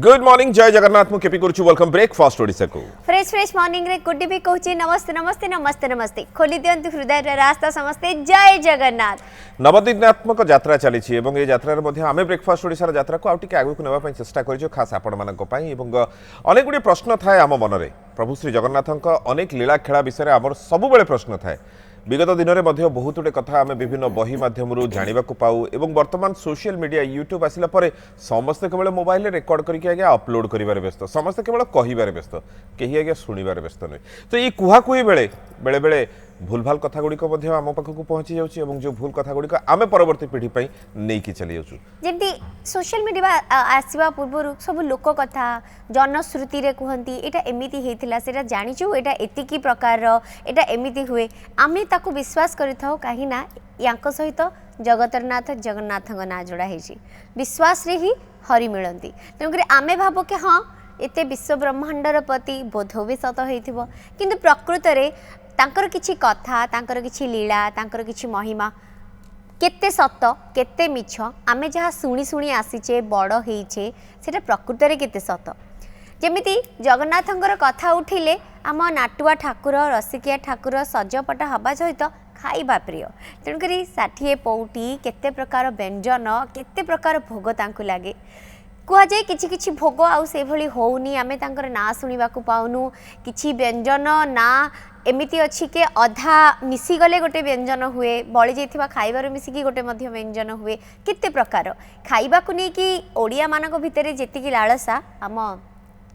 Good morning जय जगन्नाथ मु KP करूछु welcome breakfast Odisha को फ्रेश मॉर्निंग रे गुड भी कहूची नमस्ते नमस्ते नमस्ते नमस्ते खोली दियंतु हृदय रे रास्ता समस्ते जय जगन्नाथ नवदिनात्मक यात्रा चली एवं ये यात्रा रे मध्ये आमे ब्रेकफास्ट ओडिसा यात्रा को आउटी के आगु को नेबा पई चेष्टा करियो खास आपण मानन को पई एवं अनेक गुडी प्रश्न थाए आम मन रे प्रभु श्री जगन्नाथक अनेक लीला खेला विषय रे हमर सब बेले प्रश्न थाए विगत दिन में बहुत गुटे कथा आम विभिन्न बही मध्यम जाना पाऊ एवं वर्तमान सोशल मीडिया यूट्यूब आसला समस्ते केवल मोबाइल रेकर्ड करके आगे अपलोड कर व्यस्त समस्ते केवल कहबार व्यस्त कहीं आगे शुणवार व्यस्त नुहे तो ये कुहाकुही बेले बेले बेले भूलभाल कथा गुड़िक आम पाखक पहुँची जाऊँ जो भूल कथा गुड़िक आम परवर्ती पीढ़ी नहीं कि चली जाऊँ जमी सोशल मीडिया आसवा पूर्व सब लोक कथा जनश्रुति रे कहती यहाँ एमती होता से जाचु यहाँ एतिकी प्रकार एटा एमती हुए आमे ताकू विश्वास करिथाउ कहीं ना यांक सहित जगतरनाथ जगन्नाथ ना जोड़ा है विश्वास रे ही हरि मिलती तेणुक आमे भाव कि हाँ एते विश्व ब्रह्मांडर पति बोध भी सत हो किंतु प्रकृत रे तांकर किछि कथा तांकर किछि लीला तांकर किछि महिमा केते सत केते मिछ आमे जहाँ शुणी शुणी आसीचे बड़ होइछे सेटा प्रकृत रे केते सत जेमिति जगन्नाथंकर कथा उठिले आम नाटुआ ठाकुर रसिकिया ठाकुर सजपटा हवा सहित खाइबा प्रिय तेणुक 60 पौटी केते प्रकार व्यंजन केते प्रकार भोग तांकु लागे कह जाए किछि किछि भोग आउ से भली होउनी आमे तांकर ना सुनिबा को पाउनु किछि व्यंजन ना एमिति अछि के अधा मिसी गले गोटे व्यंजन हुए बळी जाइथिबा खाइबार मिसिकी गोटे मध्य व्यंजन हुए केते प्रकार खाइबा को नै कि ओडिया मानक भितरे जेतिकी लालसा आम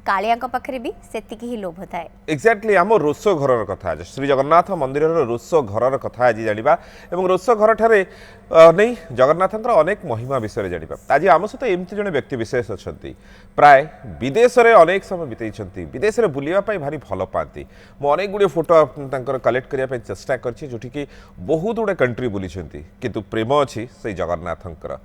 कालिया पाखे भी सेतिकी ही लोभ थाए एक्जाक्टली आम रोष घर कथा श्री जगन्नाथ मंदिर रोष घर कथा आज जाना और रोष घर ठारे नहीं जगन्नाथ अनेक महिमा विषय जाना आज आम सहित एमती जड़े व्यक्ति विशेष अच्छा प्राय विदेश में अनेक समय बिताई विदेश में बुलावाई भारी भल पाती मुझे अनेक गुड़े फोटो कलेक्ट करने चेष्टा कर बहुत गुड़े कंट्री बुली किंतु प्रेम अच्छी से जगन्नाथंकर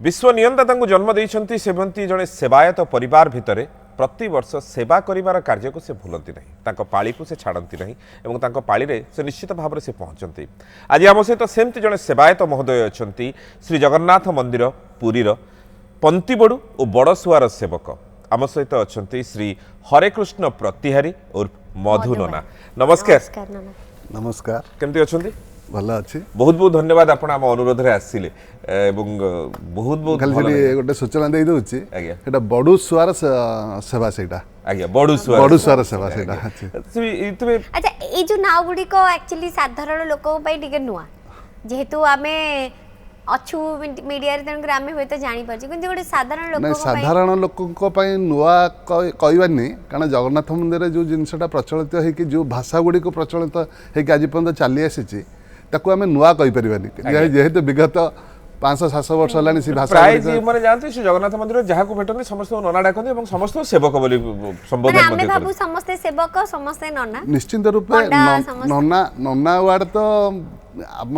विश्व नियंता जन्म देइछंती सेवंती जड़े सेवायत परिवार भितर प्रति वर्ष सेवा करिवार कार्य को से भूलती नहीं तांको पाली को से छाड़ती नहीं एवं तांको पाली रे से निश्चित भाव में से पहुँचती आज आम सहित सेमती जड़े सेवायत महोदय अच्छा श्री जगन्नाथ मंदिर पुरीर पंतीबड़ू और बड़सुआर सेवक आम सहित अच्छा श्री हरेकृष्ण प्रतिहारी और मधु नना नमस्कार नमस्कार केमती अच्छा भल अच्छी बहुत बहुत धन्यवाद आपण आम अनुरोध रे आसिले एवं बहुत बहुत खाली गोटे सूचना दे दूची एटा बड़ुसुआर सेवा सेटा आज्ञा बड़ुसुआर सेवा सेटा अच्छा ए जो नाव गुडी को एक्चुअली साधारण लोक पई टिके नुआ जेहेतु आमे अच्छु मीडिया रे तन आमे होय तो जानि परछि किंतु गोटे साधारण लोक नहीं साधारण लोक पई नुआ कहबानी कारण जगन्नाथ मंदिर जो जिनसटा प्रचलित है कि जो भाषा गुडी को प्रचलित है कि आज पर्यंत चली आसी ताकू आमे नुआ कहि परिबानी जेहेतु विगत 500-700 वर्ष होलानी सी भाषा प्राय जी माने जानते श्री जगन्नाथ मंदिर जहाँ को भेटने समस्त नना डाकते और समस्त सेवक बोली संबोधन आमे बाबू समस्त सेवक समस्त नना निश्चित रूप में नना नना वार्ड तो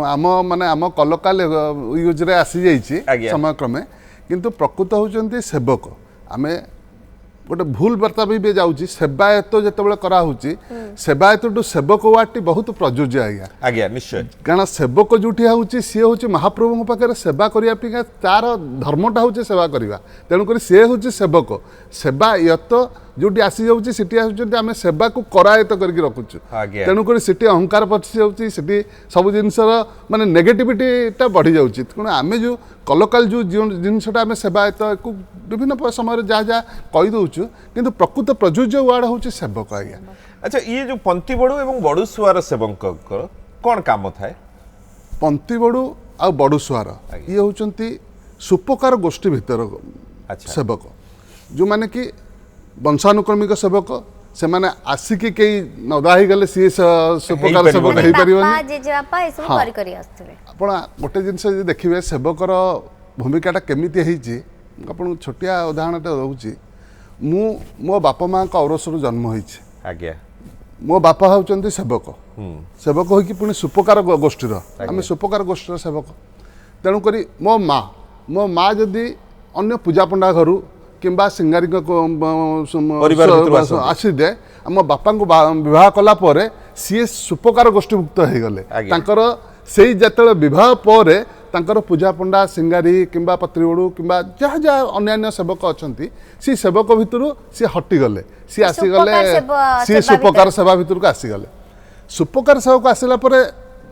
आम माने आम कलोकाल यूज रे आसी जाइए समय क्रमे किंतु प्रकृत होचंती सेवक आमे गोटे भूल वार्ता भी जाऊँगी सेवायत जो कराऊँगी सेवायत टू सेवक वार्ड बहुत प्रযোज्य आज्ञा निश्चय कारण सेवक जोटी हूँ सी हूँ महाप्रभु पाखे सेवा करने तार धर्मटा हूँ सेवा करवा तेणुक सी हूँ सेवक सेवा यत जोटी आसी जाऊँगी सीटी आम सेवा को करायत करके रखुचु तेणुक सीटी अहंकार पशि जाऊँगी सब जिनसर माने नेगेटिविटीटा बढ़ी जाऊँगी तेणु आम जो कलोकाल जो जिनसटा आम सेवायत को विभिन्न समय जहाँ जहाँ कहीदे किंतु प्रकृत प्रयोज्य वार्ड हूँ सेवक आज्ञा अच्छा ये जो पंतीबड़ू और बड़ुसुआर सेवक कौन काम थाए पंतीबड़ू आ बड़ुसुआर ये होचंती सुपकार गोष्ठी भितर सेवक जो माने कि वंशानुक्रमिक सेवक से माने आसिकी कई नदा ही गले सी सुपकार सेवक नहीं परिबनी जे जेपा ए सब करि करि आस्तले आपण गोटे जिनस देखिबे सेवकर भूमिकाटा केमिति हेची आपण छोटिया उदाहरणटा रहउची मो बापा माँ का औरसरु जन्म होइछे आज्ञा मो बापा होचंती सेवक सेवक होइकी पुणी सुपकार गोष्ठीर आम सुपकार गोष्ठीर सेवक तेणुक मो माँ जदि अन्य पूजा पंडा घर किंबा सिंगारी आसी दे आम बापा को विवाह कला सी सुपकार गोष्ठीभुक्त हो गले से जिते विवाह पर ତାଙ୍କର ପୂଜା ପଣ୍ଡା ସିଙ୍ଗାରୀ କିମ୍ବା ପତ୍ରିବଡ଼ୁ କିମ୍ବା ଯାହା ଯାହା ଅନ୍ୟାନ୍ୟ ସେବକ ଅଛନ୍ତି ସେ ସେବକ ଭିତରୁ ସେ ହଟିଗଲେ ସିଏ ଆସିଗଲେ ସିଏ ସୁପକାର ସେବା ଭିତରକୁ ଆସିଗଲେ। ସୁପକାର ସେବାକୁ ଆସିଲା ପରେ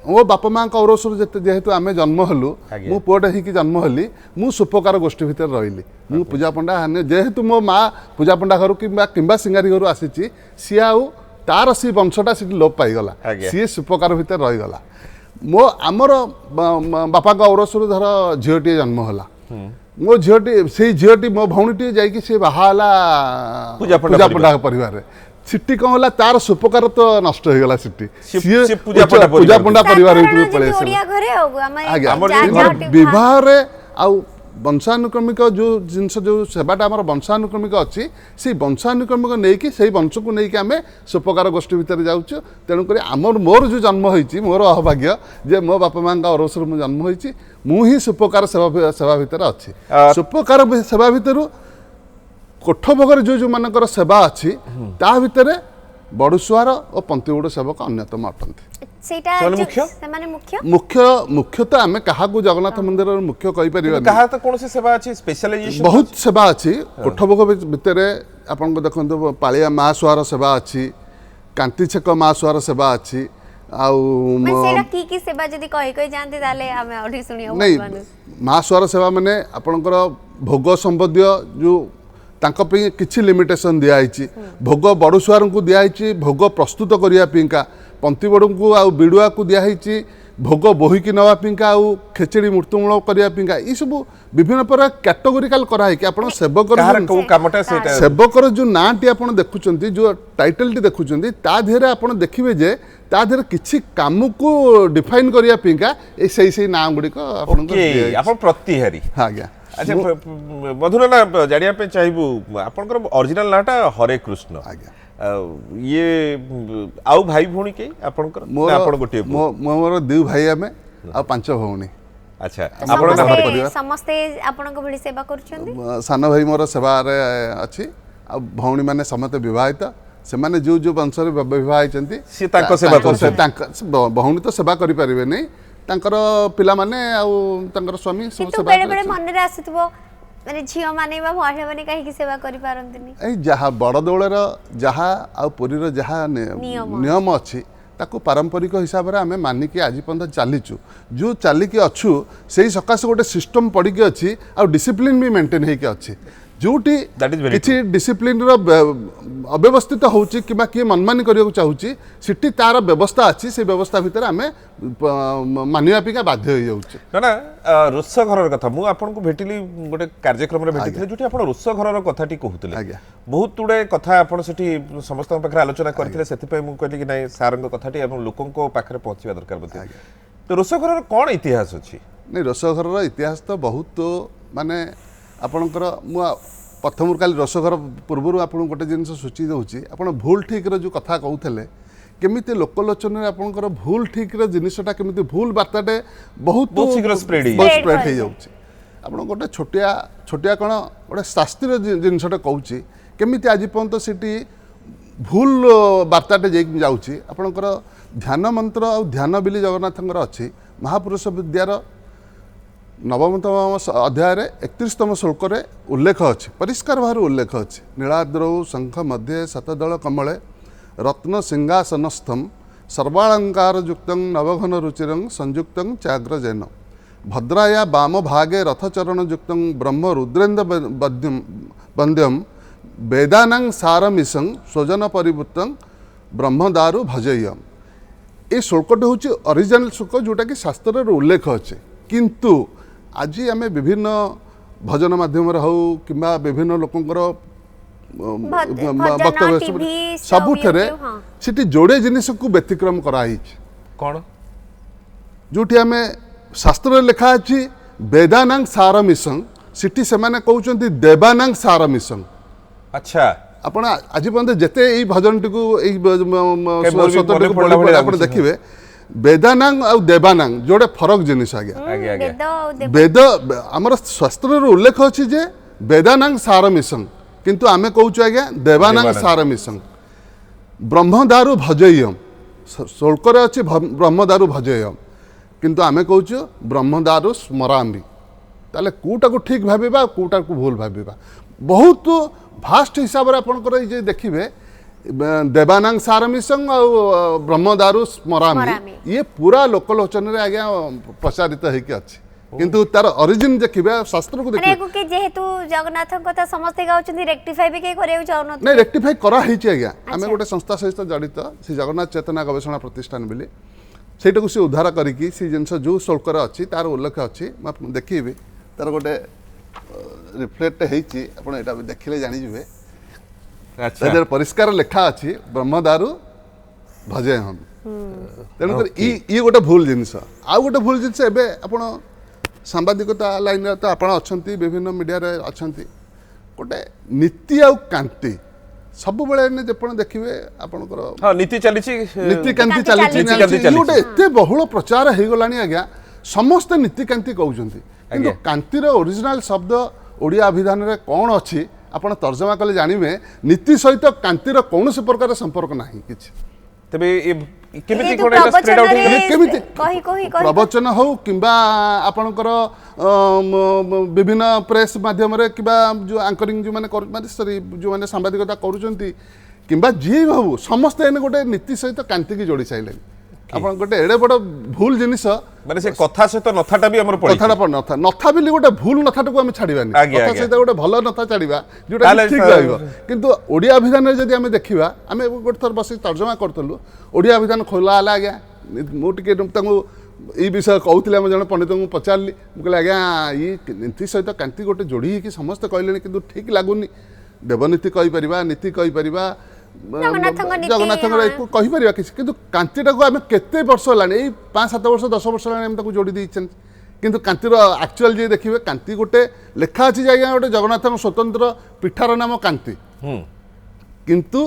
ମୋ ବାପା ମାଆଙ୍କ ଔରସରୁ ଯେହେତୁ ଆମେ ଜନ୍ମ ହେଲୁ ମୁଁ ପୁଅଟେ ହେଇକି ଜନ୍ମ ହେଲି ମୁଁ ସୁପକାର ଗୋଷ୍ଠୀ ଭିତରେ ରହିଲି। ମୁଁ ପୂଜା ପଣ୍ଡା ଯେହେତୁ ମୋ ମା ପୂଜା ପଣ୍ଡା ଘରୁ କିମ୍ବା ସିଙ୍ଗାରୀ ଘରୁ ଆସିଛି ସିଏ ଆଉ ତାର ସେ ବଂଶଟା ସେଠି ଲୋପ ପାଇଗଲା ସିଏ ସୁପକାର ଭିତରେ ରହିଗଲା। ଆମର ବାପାଙ୍କ ଔରସରୁ ଧର ଝିଅଟିଏ ଜନ୍ମ ହେଲା ମୋ ଝିଅଟି ସେଇ ଝିଅଟି ମୋ ଭଉଣୀଟିଏ ଯାଇକି ସେ ବାହା ହେଲା ପୂଜା ପଣ୍ଡା ପରିବାରରେ ସେଠି କଣ ହେଲା ତାର ସୁପକାର ତ ନଷ୍ଟ ହେଇଗଲା ସେଠି ସିଏ ପୂଜା ପଣ୍ଡା ପରିବାର ଭିତରକୁ ପଳେଇ ଆସିଲା। ବିବାହରେ ଆଉ ବଂଶାନୁକ୍ରମିକ ଯେଉଁ ଜିନିଷ ଯେଉଁ ସେବାଟା ଆମର ବଂଶାନୁକ୍ରମିକ ଅଛି ସେଇ ବଂଶାନୁକ୍ରମିକ ନେଇକି ସେଇ ବଂଶକୁ ନେଇକି ଆମେ ସୁପକାର ଗୋଷ୍ଠୀ ଭିତରେ ଯାଉଛୁ। ତେଣୁକରି ମୋର ଯେଉଁ ଜନ୍ମ ହେଇଛି ମୋର ଅଭାଗ୍ୟ ଯେ ମୋ ବାପା ମାଆଙ୍କ ଔରସରୁ ମୁଁ ଜନ୍ମ ହେଇଛି ମୁଁ ହିଁ ସୁପକାର ସେବା ଭିତରେ ଅଛି। ସୁପକାର ସେବା ଭିତରୁ କୋଠ ଭୋଗରେ ଯେଉଁମାନଙ୍କର ସେବା ଅଛି ତା ଭିତରେ ବଡ଼ୁସୁଆର ଓ ପନ୍ତିବୁଡ଼ ସେବକ ଅନ୍ୟତମ ଅଟନ୍ତି। ମୁଖ୍ୟ ତ ଆମେ କାହାକୁ ଜଗନ୍ନାଥ ମନ୍ଦିରର ମୁଖ୍ୟ କହିପାରିବାନି ବହୁତ ସେବା ଅଛି। କୋଠ ଭୋଗ ଭିତରେ ଆପଣଙ୍କୁ ଦେଖନ୍ତୁ ପାଳିଆ ମା ସୁଆର ସେବା ଅଛି କାନ୍ତି ଛେକ ମା ସୁଆର ସେବା ଅଛି ଆଉ ମା ସୁଆର ସେବା ମାନେ ଆପଣଙ୍କର ଭୋଗ ସମ୍ବନ୍ଧୀୟ ଯେଉଁ ତାଙ୍କ ପାଇଁ କିଛି ଲିମିଟେସନ୍ ଦିଆହେଇଛି। ଭୋଗ ବଡ଼ୁସୁଆରଙ୍କୁ ଦିଆହେଇଛି ଭୋଗ ପ୍ରସ୍ତୁତ କରିବା ପାଇଁକା ପନ୍ତିବଡ଼ଙ୍କୁ ଆଉ ବିଡ଼ୁଆକୁ ଦିଆହେଇଛି ଭୋଗ ବୋହିକି ନେବା ପାଇଁକା ଆଉ ଖେଚେଡ଼ି ମୃତ୍ୟୁମୂଳ କରିବା ପାଇଁକା ଏସବୁ ବିଭିନ୍ନ ପ୍ରକାର କ୍ୟାଟେଗୋରିକାଲ କରାହେଇକି ଆପଣ ସେବକର ଯେଉଁ ନାଁଟି ଆପଣ ଦେଖୁଛନ୍ତି ଯେଉଁ ଟାଇଟେଲଟି ଦେଖୁଛନ୍ତି ତା ଦେହରେ ଆପଣ ଦେଖିବେ ଯେ ତା ଦେହରେ କିଛି କାମକୁ ଡିଫାଇନ୍ କରିବା ପାଇଁକା ସେଇ ନାଁ ଗୁଡ଼ିକ ଆପଣ ପ୍ରତିହାରୀ। ଆଜ୍ଞା अच्छा मधुरना जानिया पे चाहिबू आपनकर ओरिजिनल नाटा हरे कृष्ण आज्ञा ये आउ भाई भौणी के आपनकर आपन गोटे मोर दु भाई आमे आ पांच भौणी। अच्छा आपन समस्त आपन को बड़ी सेवा करछंदी सान भाई मोर सेवा रे अछि आ भौणी माने समस्त विवाहित से माने जो जो वंश रे विवाहित से ताको सेवा करछन भौणी तो सेवा करि परिबे नै तांकर पिला माने आउ तांकर स्वामी सब सेवा बेले बेले मन रे आसीतबो माने झियो माने बा महिला माने काहे की सेवा करि पारंतिनी ए जहा बड़ दौलर जहा आ पुरी रो जहा नियम अछि ताको पारंपरिक हिसाब रे हमें मानिक आज पर्यंत चलीचु जो चलिकी अच्छु से सकाश गोटे सिस्टम पड़ी की अच्छी आ डिसिप्लिन भी मेंटेन होके अच्छी जोटी किसी डिसिप्लिन अव्यवस्थित होची कि किए मनमानी करने चाहूँगी सीटी तार व्यवस्था अच्छी से व्यवस्था भितर आम मानिया पिका बाध्य हो जाऊँ ना रोष घर कथा मुझे आपको भेटिली गोटे कार्यक्रम भेटी जो आप रोष घर कथा कहते बहुत गुड़े कथा आप समस्त पाखे आलोचना करते से कहली कि ना सार कथा लोकों पाखे पहुँचा दरकार तो रोष घर कौन इतिहास अच्छी नहीं रोष घर इतिहास तो बहुत माने आपणकर प्रथम काली रोषघर पूर्व आप गोटे जिनस सूची दूसरी आप भूल ठीक जो कथा कहते केमिति लोकलोचन आपंकर भूल ठीक जिनसटा केमिति भूल बार्ताटे बहुत शीघ्र स्प्रेड हो जाऊँगी आप गोटे छोटिया छोटिया कौन गोटे शास्त्रीय जिनसटा कहूँ केमिति आज पर्यंत सीटी भूल बार्ताटे जाऊँगी आपणकर ध्यान मंत्र आ ध्यान बिली जगन्नाथ अच्छी महापुरुष विद्यार नवमतम अध्याय 31तम श्लोक उल्लेख अच्छी परिष्कार भाव उल्लेख अच्छी नीलाद्रौ शंख मध्य शतदल कमले रत्न सिंहासनस्थम सर्वालंकार युक्त नवघन रुचिर संयुक्त चाग्रजैन भद्राया वाम भागे रथचरण युक्त ब्रह्म रुद्रेन्द्र वंद्यम वेदानां सारमिशं स्वजन परिवृत्तं ब्रह्मदारु भजेयम। ये श्लोकटा हूँ ओरिजिनल श्लोक जोटा कि शास्त्र उल्लेख अच्छे किंतु आज आम विभिन्न भजन माध्यम हो कि विभिन्न लोकंर वक्तव्य सबुठे सीटी जोड़े जिनिस को व्यतिक्रम कराई कौन जो आम शास्त्र लिखा अच्छी वेदानां सारमिशं सीटी से कहते देवानां सारमिशं। अच्छा आपण आज पर्यंत जिते यही भजन टी देखिए वेदानां और देवानां जोड़े फरक जिनिस आज्ञा वेद आमर शास्त्र उल्लेख अच्छी जे वेदानां सारमिशं किंतु आमे कहूँ आज्ञा देवानां सारमिशं ब्रह्मदारु भजेयम श्लोक अच्छी ब्रह्मदारु भजेयम କିନ୍ତୁ ଆମେ କହୁଛୁ ବ୍ରହ୍ମଦାରୁ ସ୍ମରାମି। ତାହେଲେ କେଉଁଟାକୁ ଠିକ୍ ଭାବିବା କେଉଁଟାକୁ ଭୁଲ ଭାବିବା ବହୁତ ଭାଷ୍ଟ ହିସାବରେ ଆପଣଙ୍କର ଏଇ ଯେ ଦେଖିବେ ଦେବାନାଙ୍ଗ ସାରମିସଂ ଆଉ ବ୍ରହ୍ମଦାରୁ ସ୍ମରାମି ସ୍ମରାମି। ଇଏ ପୁରା ଲୋକଲୋଚନରେ ଆଜ୍ଞା ପ୍ରଚାରିତ ହେଇକି ଅଛି କିନ୍ତୁ ତାର ଅରିଜିନ୍ ଦେଖିବେ ଶାସ୍ତ୍ରକୁ ମାନେ ଦେଖିବେ କି ଯେହେତୁ ଜଗନ୍ନାଥଙ୍କ କଥା ସମସ୍ତେ ଗାଉଛନ୍ତି ରେକ୍ଟିଫାଇ ବି କେହି କରିବାକୁ ଚାହୁଁନଥିଲେ। ନାଇଁ ରେକ୍ଟିଫାଇ କରାହେଇଛି ଆଜ୍ଞା ଆମେ ଆଚ୍ଛା। ଗୋଟେ ସଂସ୍ଥା ସହିତ ଜଡ଼ିତ ସେ ଜଗନ୍ନାଥ ଚେତନା ଗବେଷଣା ପ୍ରତିଷ୍ଠାନ ବୋଲି ସେଇଟାକୁ ସେ ଉଦ୍ଧାର କରିକି ସେ ଜିନିଷ ଯେଉଁ ଶୁଳ୍କରେ ଅଛି ତାର ଉଲ୍ଲେଖ ଅଛି ମୁଁ ଆପଣଙ୍କୁ ଦେଖେଇବି ତାର ଗୋଟେ ରିଫ୍ଲେକ୍ଟ ହେଇଛି ଆପଣ ଏଇଟା ବି ଦେଖିଲେ ଜାଣିଯିବେ ଆଚ୍ଛା ତା ଦେହରେ ପରିଷ୍କାର ଲେଖା ଅଛି ବ୍ରହ୍ମଦାରୁ ଭଜେ ହମ୍ ତେଣୁକରି ଇଏ ଗୋଟେ ଭୁଲ ଜିନିଷ ଆଉ ଗୋଟେ ଭୁଲ ଜିନିଷ ଏବେ ଆପଣ ସାମ୍ବାଦିକତା ଲାଇନରେ ତ ଆପଣ ଅଛନ୍ତି ବିଭିନ୍ନ ମିଡ଼ିଆରେ ଅଛନ୍ତି ଗୋଟେ ନୀତି ଆଉ କାନ୍ତି ସବୁବେଳେ ଆପଣ ଦେଖିବେ ଆପଣଙ୍କର ହଁ ନୀତି ଚାଲିଛି ନୀତିକାନ୍ତି କାନ୍ତି ଚାଲିଛି ଚାଲିଛି। ନୀତିକାନ୍ତି ଇଏ ଗୋଟେ ଏତେ ବହୁଳ ପ୍ରଚାର ହେଇଗଲାଣି ଆଜ୍ଞା ସମସ୍ତେ ନୀତିକାନ୍ତି କହୁଛନ୍ତି କିନ୍ତୁ ଆଜ୍ଞା। କାନ୍ତିର ଓରିଜିନାଲ ଶବ୍ଦ ଓଡ଼ିଆ ଅଭିଧାନରେ କ'ଣ ଅଛି ଆପଣ ତର୍ଜମା କଲେ ଜାଣିବେ ନୀତି ସହିତ କାନ୍ତିର କୌଣସି ପ୍ରକାର ସମ୍ପର୍କ ନାହିଁ କିଛି ତେବେ କେମିତି ଯେହେତୁ କଣ ଏଇଟା ସ୍ପ୍ରେଡ୍ ଆଉଟ୍ ପ୍ରବଚନରେ- ହେଇଗଲା କେମିତି କହି ପ୍ରବଚନ ହଉ କିମ୍ବା ଆପଣଙ୍କର ବିଭିନ୍ନ ପ୍ରେସ୍ ମାଧ୍ୟମରେ କିମ୍ବା ଯେଉଁ ଆଙ୍କରିଂ ଯେଉଁମାନେ ମାନେ ସରି ଯେଉଁମାନେ ସାମ୍ବାଦିକତା କରୁଛନ୍ତି କିମ୍ବା ଯିଏ ବି ହଉ ସମସ୍ତେ ଏନେ ଗୋଟେ ନୀତି ସହିତ କାନ୍ତିକି ଯୋଡ଼ି ସାରିଲେଣି ଆପଣ ଗୋଟେ ଏଡ଼େ ବଡ଼ ଭୁଲ ଜିନିଷ ମାନେ ସେ କଥା ସହିତ ନଥାଟା ବି ଆମର ପଡିଛି କଥାଟା ନଥା ବୋଲି ଗୋଟେ ଭୁଲ ନଥାଟାକୁ ଆମେ ଛାଡ଼ିବାନି ଆଜ୍ଞା, କଥା ଆଜ୍ଞା। ସହିତ ଗୋଟେ ଭଲ ନଥା ଛାଡ଼ିବା ଯୋଉଟା ତାହେଲେ ଠିକ୍ ରହିବ କିନ୍ତୁ ଓଡ଼ିଆ ଅଭିଧାନରେ ଯଦି ଆମେ ଦେଖିବା ଆମେ ଗୋଟେ ଥର ବସି ତର୍ଜମା କରୁଥିଲୁ ଓଡ଼ିଆ ଅଭିଧାନ ଖୋଲା ହେଲା ଆଜ୍ଞା ମୁଁ ଟିକେ ତାଙ୍କୁ ଏଇ ବିଷୟ କହୁଥିଲି ଆମେ ଜଣେ ପଣ୍ଡିତଙ୍କୁ ପଚାରିଲି ମୁଁ କହିଲି ଆଜ୍ଞା ଇ ନୀତି ସହିତ କାନ୍ତି ଗୋଟେ ଯୋଡ଼ି ହେଇକି ସମସ୍ତେ କହିଲେଣି କିନ୍ତୁ ଠିକ୍ ଲାଗୁନି ଦେବନୀତି କହିପାରିବା ନୀତି କହିପାରିବା ଜଗନ୍ନାଥଙ୍କ ନୀତି, ଜଗନ୍ନାଥଙ୍କର ହଁ। ଏକୁ କହିପାରିବା କିଛି କିନ୍ତୁ କାନ୍ତିଟାକୁ ଆମେ କେତେ ବର୍ଷ ହେଲାଣି ଏଇ 5-7 ବର୍ଷ 10 ବର୍ଷ ହେଲାଣି ଆମେ ତାକୁ ଯୋଡ଼ି ଦେଇଛନ୍ତି କିନ୍ତୁ କାନ୍ତିର ଆକ୍ଚୁଆଲ ଯିଏ ଦେଖିବେ କାନ୍ତି ଗୋଟେ ଲେଖା ଅଛି ଯେ ଆଜ୍ଞା ଗୋଟେ ଜଗନ୍ନାଥଙ୍କ ସ୍ୱତନ୍ତ୍ର ପୀଠର ନାମ କାନ୍ତି କିନ୍ତୁ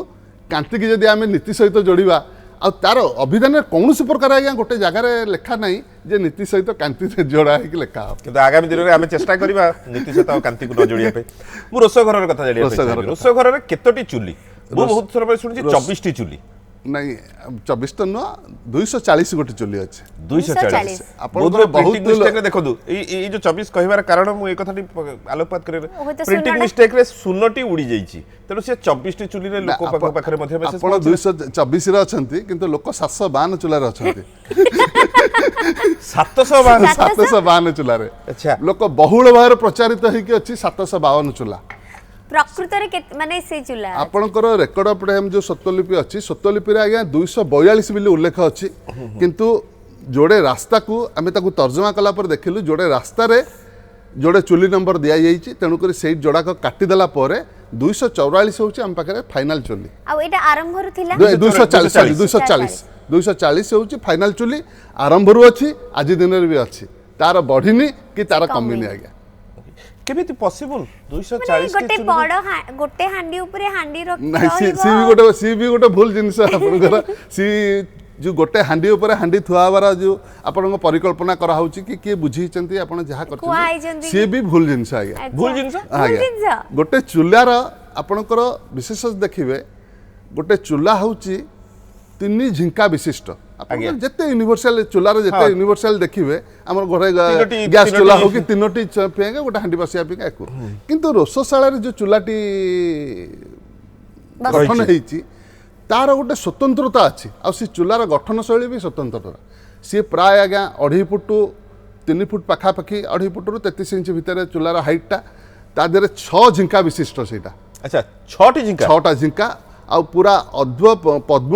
କାନ୍ତିକି ଯଦି ଆମେ ନୀତି ସହିତ ଯୋଡ଼ିବା ଆଉ ତାର ଅଭିଧାନରେ କୌଣସି ପ୍ରକାର ଆଜ୍ଞା ଗୋଟେ ଜାଗାରେ ଲେଖା ନାହିଁ ଯେ ନୀତି ସହିତ କାନ୍ତି ଯୋଡ଼ା ହେଇକି ଲେଖା ହେବ କିନ୍ତୁ ଆଗାମୀ ଦିନରେ ଆମେ ଚେଷ୍ଟା କରିବା ନୀତି ସହିତ ଆଉ କାନ୍ତିକୁ ନ ଯୋଡ଼ିବା ପାଇଁ ମୁଁ ରୋଷଘରର କଥା ଜାଣିବା ପାଇଁ ରୋଷଘର ଚାହିଁବି। କଥା। ରୋଷଘରରେ କେତୋଟି ଚୁଲି ମୁଁ ବହୁତ ଥର ପରେ ଶୁଣିଛି 24ଟି ଚୁଲି ନାଇଁ 24 ତ ନୁହଁ 240 ଗୋଟେ ଚୁଲି ଅଛି 240 ଆପଣଙ୍କର ବହୁତ ମିଷ୍ଟେକରେ ଦେଖନ୍ତୁ ଏଇ ଯୋଉ 24 କହିବାର କାରଣ ମୁଁ ଏ କଥାଟି ଆଲୋକପାତ କରିବି ହୁଏତ ପ୍ରିଣ୍ଟିଂ ଶୂନଟା- ମିଷ୍ଟେକରେ ଶୂନଟି ଉଡ଼ି ଯାଇଛି ତେଣୁ ସେ 24ଟି ଚୁଲିରେ ଲୋକ ପାଖରେ ମଧ୍ୟ message ଆପଣ ପହଞ୍ଚିଲା। 224 ରେ ଅଛନ୍ତି କିନ୍ତୁ ଲୋକ 752 ଚୁଲାରେ ଅଛନ୍ତି 752 752 ଚୁଲାରେ ଆଚ୍ଛା। ଲୋକ ବହୁଳ ଭାବରେ ପ୍ରଚାରିତ ହେଇକି ଅଛି 752 ଚୁଲା ପ୍ରକୃତରେ ମାନେ ସେ ଚୁଲା ଆପଣଙ୍କର ରେକର୍ଡ ଅଫ୍ ଟାଇମ୍ ଯେଉଁ ସ୍ୱତ୍ୱଲିପି ଅଛି ସ୍ୱତ୍ୱଲିପିରେ ଆଜ୍ଞା 242 ବୋଲି ଉଲ୍ଲେଖ ଅଛି କିନ୍ତୁ ଯୋଡ଼େ ରାସ୍ତାକୁ ଆମେ ତାକୁ ତର୍ଜମା କଲା ପରେ ଦେଖିଲୁ ଯୋଡ଼େ ରାସ୍ତାରେ ଯୋଡ଼େ ଚୁଲି ନମ୍ବର ଦିଆଯାଇଛି ତେଣୁକରି ସେଇ ଯୋଡ଼ାକ କାଟିଦେଲା ପରେ 244 ହେଉଛି ଆମ ପାଖରେ ଫାଇନାଲ ଚୁଲି ଆଉ ଏଇଟା ଆରମ୍ଭରୁ ଥିଲା 240 ହେଉଛି ଫାଇନାଲ ଚୁଲି ଆରମ୍ଭରୁ ଅଛି ଆଜି ଦିନରେ ବି ଅଛି ତାର ବଢ଼ିନି କି ତାର କମିନି ଆଜ୍ଞା କେମିତି ପସିବଲ ମାନେ 240 ଗୋଟେ ବଡ ଗୋଟେ ହାଣ୍ଡି ଉପରେ ହାଣ୍ଡି ନାଇଁ ସିଏ ବି ଗୋଟେ ଭୁଲ ଜିନିଷ ଆପଣଙ୍କର ସିଏ ଯେଉଁ ଗୋଟେ ହାଣ୍ଡି ଉପରେ ହାଣ୍ଡି ଥୁଆ ହେବାର ଯେଉଁ ଆପଣଙ୍କ ପରିକଳ୍ପନା କରାହେଉଛି କି କିଏ ବୁଝେଇଛନ୍ତି ଆପଣ ଯାହା କୁହା କରିଛନ୍ତି ହେଇଛନ୍ତି ସିଏ ବି ଭୁଲ ଜିନିଷ ଆଜ୍ଞା ଭୁଲ ଜିନିଷ ଆଜ୍ଞା ଗୋଟେ ଚୁଲାର ଆପଣଙ୍କର ବିଶେଷ ଦେଖିବେ ଗୋଟେ ଚୁଲା ହେଉଛି 3 ଝିଙ୍କା ବିଶିଷ୍ଟ ଆପଣ ଆଜ୍ଞା। ଯେତେ ୟୁନିଭର୍ସାଲ ଚୁଲାର ଯେତେ ହଁ। ୟୁନିଭର୍ସାଲ ଦେଖିବେ ଆମର ଘରେ ତିନୋଟି- ଗ୍ୟାସ୍ ଚୁଲା ତିନୋଟି- ହଉ କି 3ଟି ପିଆଇକା ଗୋଟେ ହାଣ୍ଡି ବସିବା ପିକା ଏକୁ କିନ୍ତୁ ରୋଷଶାଳାରେ ଯେଉଁ ଚୁଲାଟି ଗଠନ ହେଇଛି ତାର ଗୋଟେ ସ୍ୱତନ୍ତ୍ରତା ଅଛି ଆଉ ସେ ଚୁଲାର ଗଠନ ଶୈଳୀ ବି ସ୍ୱତନ୍ତ୍ରତା ସିଏ ପ୍ରାୟ ଆଜ୍ଞା 2.5 ଫୁଟ 3 ଫୁଟ ପାଖାପାଖି 2.5 ଫୁଟରୁ 33 ଇଞ୍ଚ ଭିତରେ ଚୁଲାର ହାଇଟ୍ଟା ତା ଦେହରେ 6 ଝିଙ୍କା ବିଶିଷ୍ଟ ସେଇଟା ଆଚ୍ଛା 6ଟି ଝିଙ୍କା 6ଟା ଝିଙ୍କା ଆଉ ପୁରା ପଦ୍ମ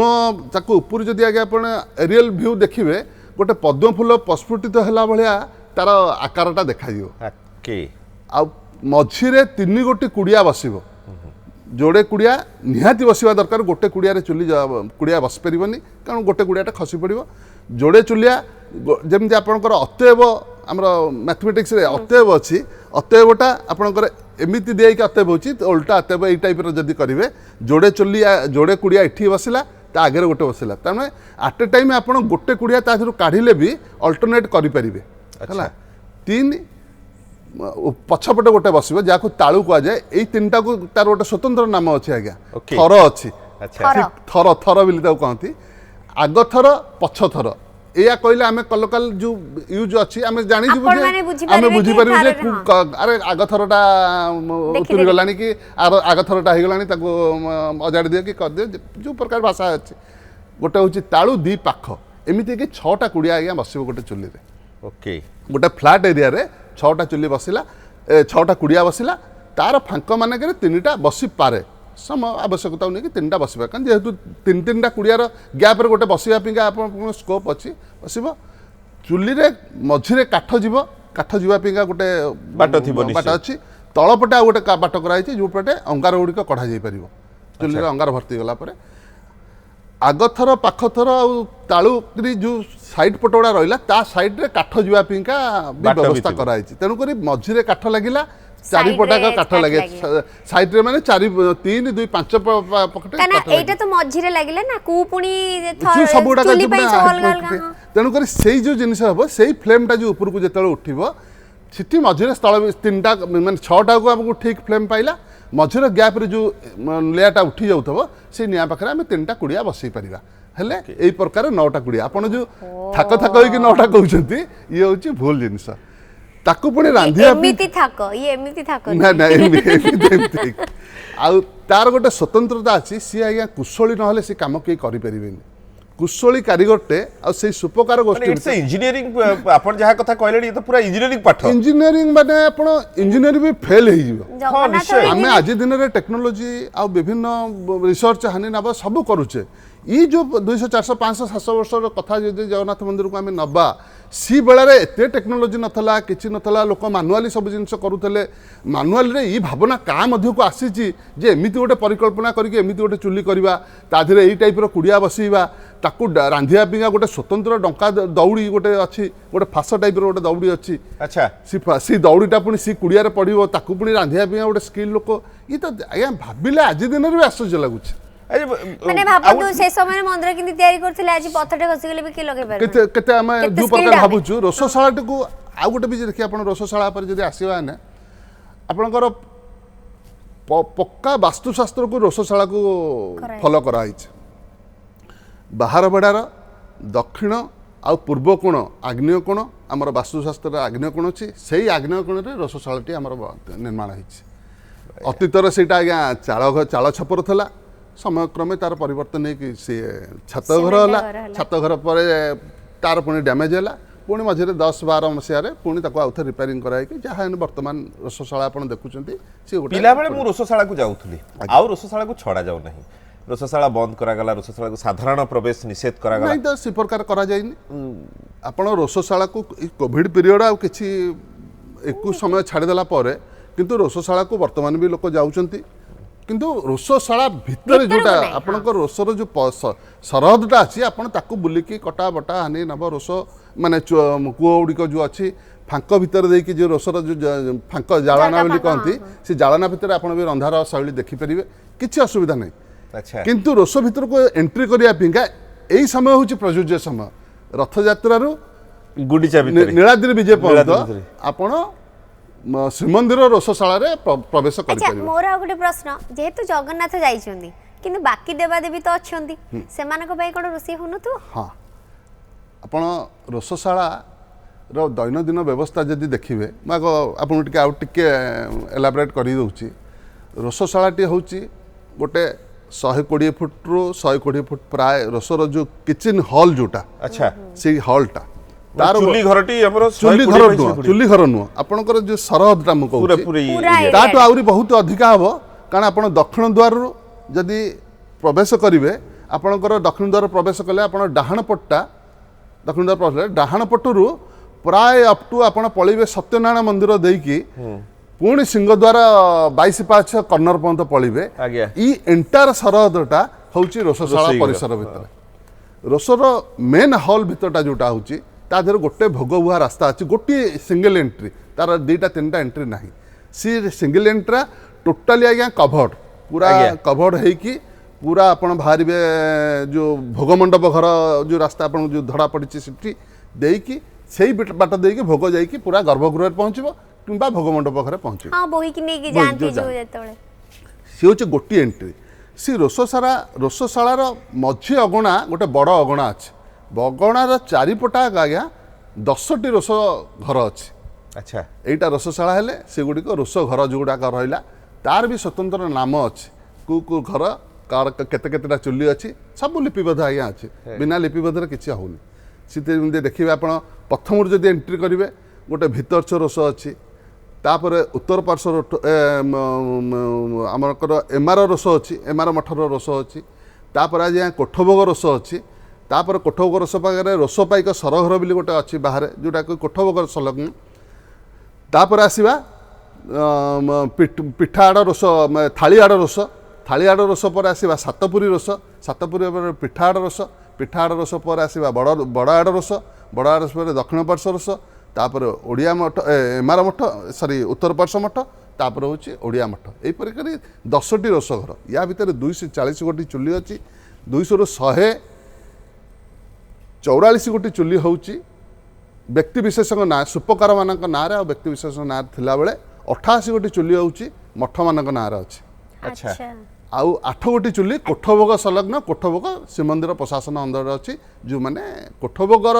ତାକୁ ଉପରୁ ଯଦି ଆଜ୍ଞା ଆପଣ ଏରିଏଲ ଭ୍ୟୁ ଦେଖିବେ ଗୋଟେ ପଦ୍ମ ଫୁଲ ପ୍ରସ୍ଫୁଟିତ ହେଲା ଭଳିଆ ତାର ଆକାରଟା ଦେଖାଯିବ ଓକେ ଆଉ ମଝିରେ 3 ଗୋଟି କୁଡ଼ିଆ ବସିବ ଯୋଡ଼େ କୁଡ଼ିଆ ନିହାତି ବସିବା ଦରକାର ଗୋଟେ କୁଡ଼ିଆରେ ଚୁଲି କୁଡ଼ିଆ ବସି ପାରିବନି କାରଣ ଗୋଟେ କୁଡ଼ିଆଟା ଖସି ପଡ଼ିବ ଯୋଡ଼େ ଚୁଲିଆ ଯେମିତି ଆପଣଙ୍କର ଅତଏବ ଆମର ମ୍ୟାଥମେଟିକ୍ସରେ ଅତଏବ ଅଛି ଅତଏବଟା ଆପଣଙ୍କର ଏମିତି ଦିଆଇକି ଅତଏବ ହେଉଛି ଓଲଟା ଅତଏବ ଏଇ ଟାଇପ୍ର ଯଦି କରିବେ ଯୋଡ଼େ ଚୁଲିଆ ଯୋଡ଼େ କୁଡ଼ିଆ ଏଠି ବସିଲା ତା ଆଗରେ ଗୋଟେ ବସିଲା ତାମାନେ ଆଟ୍ ଏ ଟାଇମ୍ ଆପଣ ଗୋଟେ କୁଡ଼ିଆ ତା ଦେହରୁ କାଢ଼ିଲେ ବି ଅଲ୍ଟରନେଟ୍ କରିପାରିବେ ହେଲା 3 ପଛପଟେ ଗୋଟେ ବସିବ ଯାହାକୁ ତାଳୁ କୁହାଯାଏ ଏଇ 3ଟାକୁ ତାର ଗୋଟେ ସ୍ୱତନ୍ତ୍ର ନାମ ଅଛି ଆଜ୍ଞା Okay. ଥର ଅଛି ଆଚ୍ଛା ଥର। ଥର ବୋଲି ତାକୁ କହନ୍ତି ଆଗ ଥର ପଛ ଥର एया कहले आमे कलोकाल जो यूज अछि आमे जानि जिवु आपण माने बुझिपारिबे आमे बुझि कि पारिबु जे थारे, अरे आग थरटा उतरी गलानी कि आग थरटा हे गलानी ताको अजाड़ी दियो कि कर दियो जो प्रकार भाषा अछि गोटे होछि ताळु दी पाख एमिति कि 6टा कुडिया आज्ञा बसिबो गोटे चुल्ली रे ओके गोटे फ्लाट एरिया रे 6टा चुल्ली बसिला 6टा कुडिया बसिला तार फांक मानक 3टा बसी पारे सम आवश्यकता नहीं कि 3टा बसवा कारण जेहेतु 3-3टा कुड़ियार गैप रे गोटे बसवा पिंगा आपन स्कोप अच्छी बसब चुली रे मझिरे काठ जीव काठ जीवा पिंगा गोटे बाट थिबो निश्चय। बाट अच्छी तलपटे आ गोटे बाट कराई जो पटे अंगार गुड़िक कढ़ा जाई परिबो चुली रे अंगार भर्ती गला परे आगथर पाखथर आ तालुकरी जो साइड पटोड़ा रहिला ता साइड रे काठ जीवा पिंगा बाट भी व्यवस्था थिबो। कराई तेणु करी मझिरे काठ लागिला चारि Side पटाक रे काठ काठ लागे लागे। साइड रे माने 3-2-5 पकटे काना एटा तो मझिरे लागिला ना कु पुणी सब गुड़ा चुली पई सब अलग अलग तेणु करी सेई जो जिनिस हबो सेई फ्लेमटा जो ऊपर को जेतले उठिबो सिटी मझिरे स्थल 3टा माने 6टा को हमको ठीक फ्लेम पाइला मझिरे गैप रे जो लेयाटा उठी जाउथबो से निया पाखरे हम 3टा कुड़िया बसई परिबा हेले एई प्रकार 9टा कुड़िया आपण जो थाक थाक होई कि 9टा कहउछंती ये होची भूल जिनिस ताकू पुणी रांधिया एमिति थाको ये एमिति थाको ना ना एमती आउ तार गोटे स्वतंत्रता अच्छी सी आज्ञा कुशली ना से काम कई करें कुशली कारीगरटे आ से सुपकार गोष्ठी इट्स इंजीनियरिंग आपण जहा कथा कहले ये तो पूरा इंजीनियरिंग पाठ इंजीनियरिंग माने आपण इंजीनियरिंग भी फेल हो जिवो जगन्नाथ निश्चय। आमे आज दिन रे टेक्नोलोजी आ विभिन्न रिसर्च हानि नबा सब करूचे ई जो 200 400 500 700 वर्षर कथा जदि जगन्नाथ मंदिर को आमे नबा सी बेला रे एते टेक्नोलोजी नथला किछि नथला लोक मानुआली सब जिनिस करूथले मानुआल रे ई भावना का मध्य को आसीची जे एमिति गोटे परिकल्पना करके एमिति गोटे चुली करबा ता धीरे एई टाइप रो कुडिया बसैबा ताकू रांधिया पिंगा गोटे स्वतंत्र डंका दौड़ी गोटे अछि गोटे फास टाइप रो गोटे दौड़ी अछि अच्छा सी दौड़ीटा पुणी सी कुड़िया पड़ो ताकू पुणी रांधिया पिंगा गोटे स्किल लोक ये तो आज्ञा भाविले आज दिन भी आश्चर्य लगुच माने भाबतु से समय मंदिर किंति तयारी करथिले आज पत्थरटे खसी गेले भी के लगे पार केते केते आमे केते जो skilled प्रकार आमे। भाबुछु रोसशाळाटी को आ गोटे भी देखि आपण रोसशाळा पर जदि आसीबा ने आपणकर पक्का वास्तुशास्त्र को रोसशाळा को कराई। फॉलो करा हिच बाहर बेडार दक्षिण आ पूर्व कोण आग्नेय कोण आमर वास्तुशास्त्र आग्नेय कोण अछि सेही आग्नेय कोण रे रोसशाळाटी आमर निर्माण हिच अतीतर सेटा आज्ञा चाळ छपर थला समय क्रमे तार परिवर्तन है कि सी छत घर Cement होला घर होला। छत घर पर तार पुणी डैमेज है पुणी मझे 10-12 मसीह पुणी आउे रिपेयरिंग कराई जहाँ बर्तमान रोसशाला आप देखुं सी गोटे पिला बेले मु रोसशाला को जाउथली आउ रोसशाला को छड़ा जाउ नहीं रोसशाला बंद करागला रोसशाला को साधारण प्रवेश निषेध करागला नहीं तो सी प्रकार करा जाइनी आपण रोसशाला को कोविड पीरियड आ किछि एकु समय छाड़देला परे किंतु रोसशाला को वर्तमान भी लोक जाउचंती किंतु रोसशाला भितर भितर जोटा को नहीं, आपणकर रोसर जो सरहदटा अच्छी आपण ताकू बुलिकी कटा बटा हानि नब रोस माने कूଅ गुड़िक जो अच्छी फांक भितर देकी जो रोसर जो फांक जालाना बोली कहती से जालाना भितर आपण भी रंधार शैली देखिपारे किसी असुविधा नहीं अच्छा किंतु रोस भितर को एंट्री करिया पिंगा एई समय होची प्रयोज्य समय रथयात्रा रु गुडीचा भितर नीलाद्रि विजय पर्यंत नीलाद्रि भिତରେ। आपण श्रीमंदिर रोसशाला रे प्रवेश अच्छा करि मोर आ गोटे प्रश्न जेहेतु जगन्नाथ जाइछन्ती किंतु बाकी देवादेवी तो अछन्ती सेमानक पई कोन रोषेई होनु तो हाँ आपण रोसशाला रो दैनंदिन व्यवस्था जदि देखिए आपन टिके आउ टिके एलाबोरेट करि दउची रोसशालाटी होची गोटे 120 फुट रु 120 फुट प्राय रोसर जो किचन हॉल जोटा अच्छा से हॉलटा तार चुली घरटी हमरो चुली घर नुह चुली घर नुह आपणकर जो सरहदटा मु पूरा कहूची पूरी पूरा area। ताठू आहुरी बहुत अधिका हम कारण आप दक्षिण द्वार जदि प्रवेश करेंगे आपणकर दक्षिण द्वार प्रवेश कले आप डाहाण पट्टा दक्षिण द्वार प्रवेश डाहाण पटू प्राय अप टू आप पलैबे सत्यनारायण मंदिर देकी पुणी सिंहद्वार 22 पाच कर्णर पर्यंत पलैबे आज्ञा ई एंटायर सरहदटा होची रोसशाला रोसई घर। परिसर भितर रोसर मेन हॉल भितरटा जोटा होची ता देहर गोटे भोग बुहा रास्ता अच्छी गोटे सिंगल एंट्री तार 2टा 3टा एंट्री नहीं सी सिंगल एंट्री टोटाली आज्ञा कभर्ड पूरा आज्ञा। कभर्ड होइकी पूरा आपण बाहर जो भोगमंडप घर जो रास्ता आपण जो धड़ा पड़ी सिटी देकी सेही बाट देकी भोग जाइकी पूरा गर्भगृह पहुँचब किंबा भोगमंडप घर पहुँचब हां बोही कि नै कि बोही जानती जो जो जेतोळे सी हूँ गोटे एंट्री सी रोसशालार मझी अगणा गोटे बड़ अगणा अच्छे बगणार चारिपटा आज्ञा 10टी रोष घर अच्छी अच्छा एटा रोषशाला हेले सेगुड़िक रोष घर जोगुड़ाक रहा तार भी स्वतंत्र नाम अच्छी कु घर कार केते केतेटा चुली अच्छी सब लिपिबद्ध आज्ञा अच्छी बिना लिपिबद्ध किसी होनी से देखिए आप प्रथम जब एंट्री करेंगे गोटे भितरछ रोष अच्छी तापर उत्तर पार्श्व आमर एमार रोष अच्छी एमार मठर रोष अच्छी तापर आज कोठभोग रोष अच्छी तापर कोठभोग रोष पाखे रोष पाइक सरघर बोली गोटे अच्छी बाहर जोटा कि कोठभोग संलग्न तापर आसवा पिठाड़ रोष थालीआड़ रोष थालीआड़ रोष पर आसवा सातपुरी रोष सातपुरी पर पिठाड़ रोष पर आसवा बड़आड़ रोष बड़आड़ रोष पर दक्षिण पार्श्व रोष तापर ओडिया मठ एमार मठ सॉरी उत्तर पार्श्व मठ तापर हूँ ओडिया मठ यहीपर 10टी रोष घर या भितर 240 गोटी चुली अच्छी 200 ରୁ 144 गोटी चुली हूँ व्यक्ति विशेष ना सुपकार मान ना व्यक्ति विशेष ना थिला बेले 88 गोटी चुली हूँ मठ मान ना अच्छी अच्छा आउ 8 गोटी चुली कोठभोग संलग्न कोठभोग श्रीमंदिर प्रशासन अंदर अच्छी जो मैंने कोठभोगर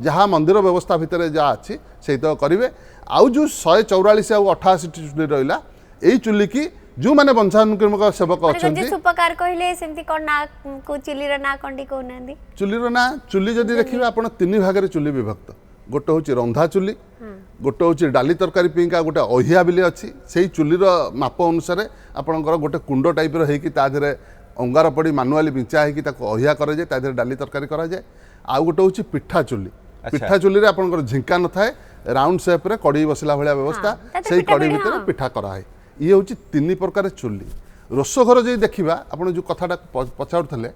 जहाँ मंदिर व्यवस्था भितर जहाँ अच्छी से तो करेंगे आउ जो 144 आउ 88 चुली रहा यही चुली की जो मैंने वंशानुक्रमिक सेवक अच्छा सुपकार कहले सेमती कोन ना को चुलीर ना कोंडी कोना चुलीर ना चुली जदि देखिए आप 3 भाग चुली विभक्त गोटे हूँ रंधा चुली गोटे हूँ डाली तरकारी पिंका गोटे अहिया बिली अच्छी से चुलीर माप अनुसार आपंकर गोटे कुंड टाइप होगी अंगार पड़ी मानुआली बिंचा होगी अहिया कराए तादेह डाली तरकारी कराए आउ गोटे हूँ पिठा चुली पिठा चुली आपंकर झिंका न थाए राउंड सेप रे कड़ी बसला भाया व्यवस्था से कड़ी भितर पिठा कराए ये हूँ 3 प्रकार चुली रोषघर जो देखा आप जो कथाटा पचारुले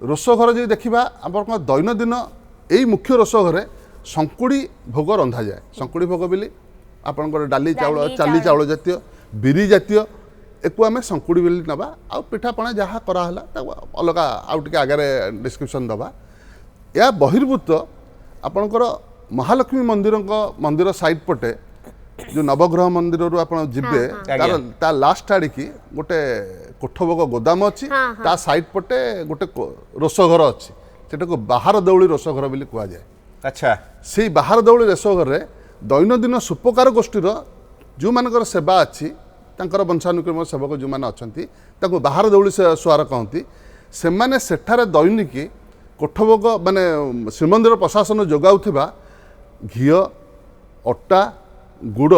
रोषघर जो देखा आप दैनंदिन यही मुख्य रोषघर संकुड़ी भोग रंधा जाए संकुड़ी भोग बोली आपंकर डाली चाउल चाली चाउल जातीय बिरी जातीय एक आम संकुड़ी बोली नवा आ पिठापणा जहाँ कराला अलग आउ टे आगे डिस्क्रिप्शन दबा या बहिर्भूत आपणकर महालक्ष्मी मंदिर साइड पटे जो नवग्रह मंदिर रू आप जीवे तार लास्ट आड़ की गोटे कोठभोग गोदाम अच्छी ता साइड पटे गोटे रोषघर अच्छी सेटा को बाहर दौड़ी रोषघर बोली कह जाए अच्छा से बाहर दौड़ी रोषघर दैनंदिन सुपकार गोष्ठीर जो मानकर सेवा अच्छी तांकर वंशानुक्रम सेवक जो मैंने अच्छा बाहर दौड़ी सुआर कहती से मैंने सेठारे दैनिक कोठभोग माने श्रीमंदिर प्रशासन जोगाउथिबा घी अटा गुड़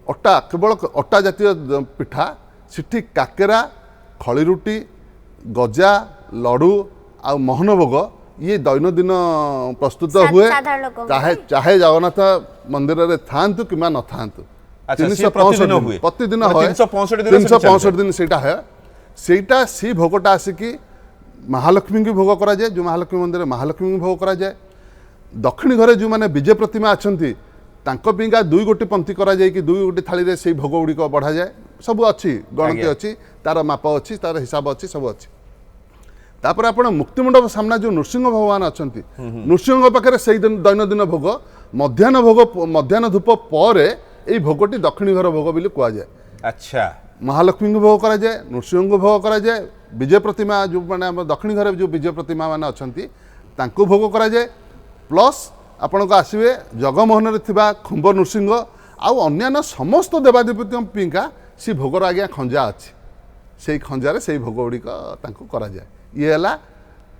अटा केवल अटा जातीय पिठा सिठी काकेरा खड़ी रुटी गजा लडू आ मोहन भोग ये दैनंदिन प्रस्तुत हुए चाहे जगन्नाथ मंदिर रे थांतु कि न थांतु 365 दिन सेटा सी भोगटा आसिकी महालक्ष्मी की भोग करा जाए जो महालक्ष्मी मंदिर महालक्ष्मी की भोग करा जाए दक्षिण घरे जो मैंने विजय प्रतिमा अच्छा पिंका 2 गोटी पंक्ति करा जाए कि 2 गोटी थाली रे से भोग गुड़िक बढ़ा जाए सब अच्छी गणति अच्छी तार माप अच्छी तार हिसाब अच्छी सब अच्छी तापर आप मुक्तिमंडप सामना जो नृसिंह भगवान अच्छा नृसिंह पाखे से दैनंदिन भोग मध्याह्न धूप पर यही भोगटी दक्षिण घर भोग बोली कह जाए अच्छा महालक्ष्मी को भोग करा जाए नृसिंह को भोग करा जाए विजय प्रतिमा जो मैंने दक्षिण घर जो विजय प्रतिमा मान अच्छा भोग करा जाए प्लस आपण को आसवे जगमोहन खुंब नृसिंह आउ अन्यान्य समस्त देवादेवी पिंका सी भोगर आज्ञा खंजा अच्छी से खंजार से भोग गुड़िक करा जाए ये है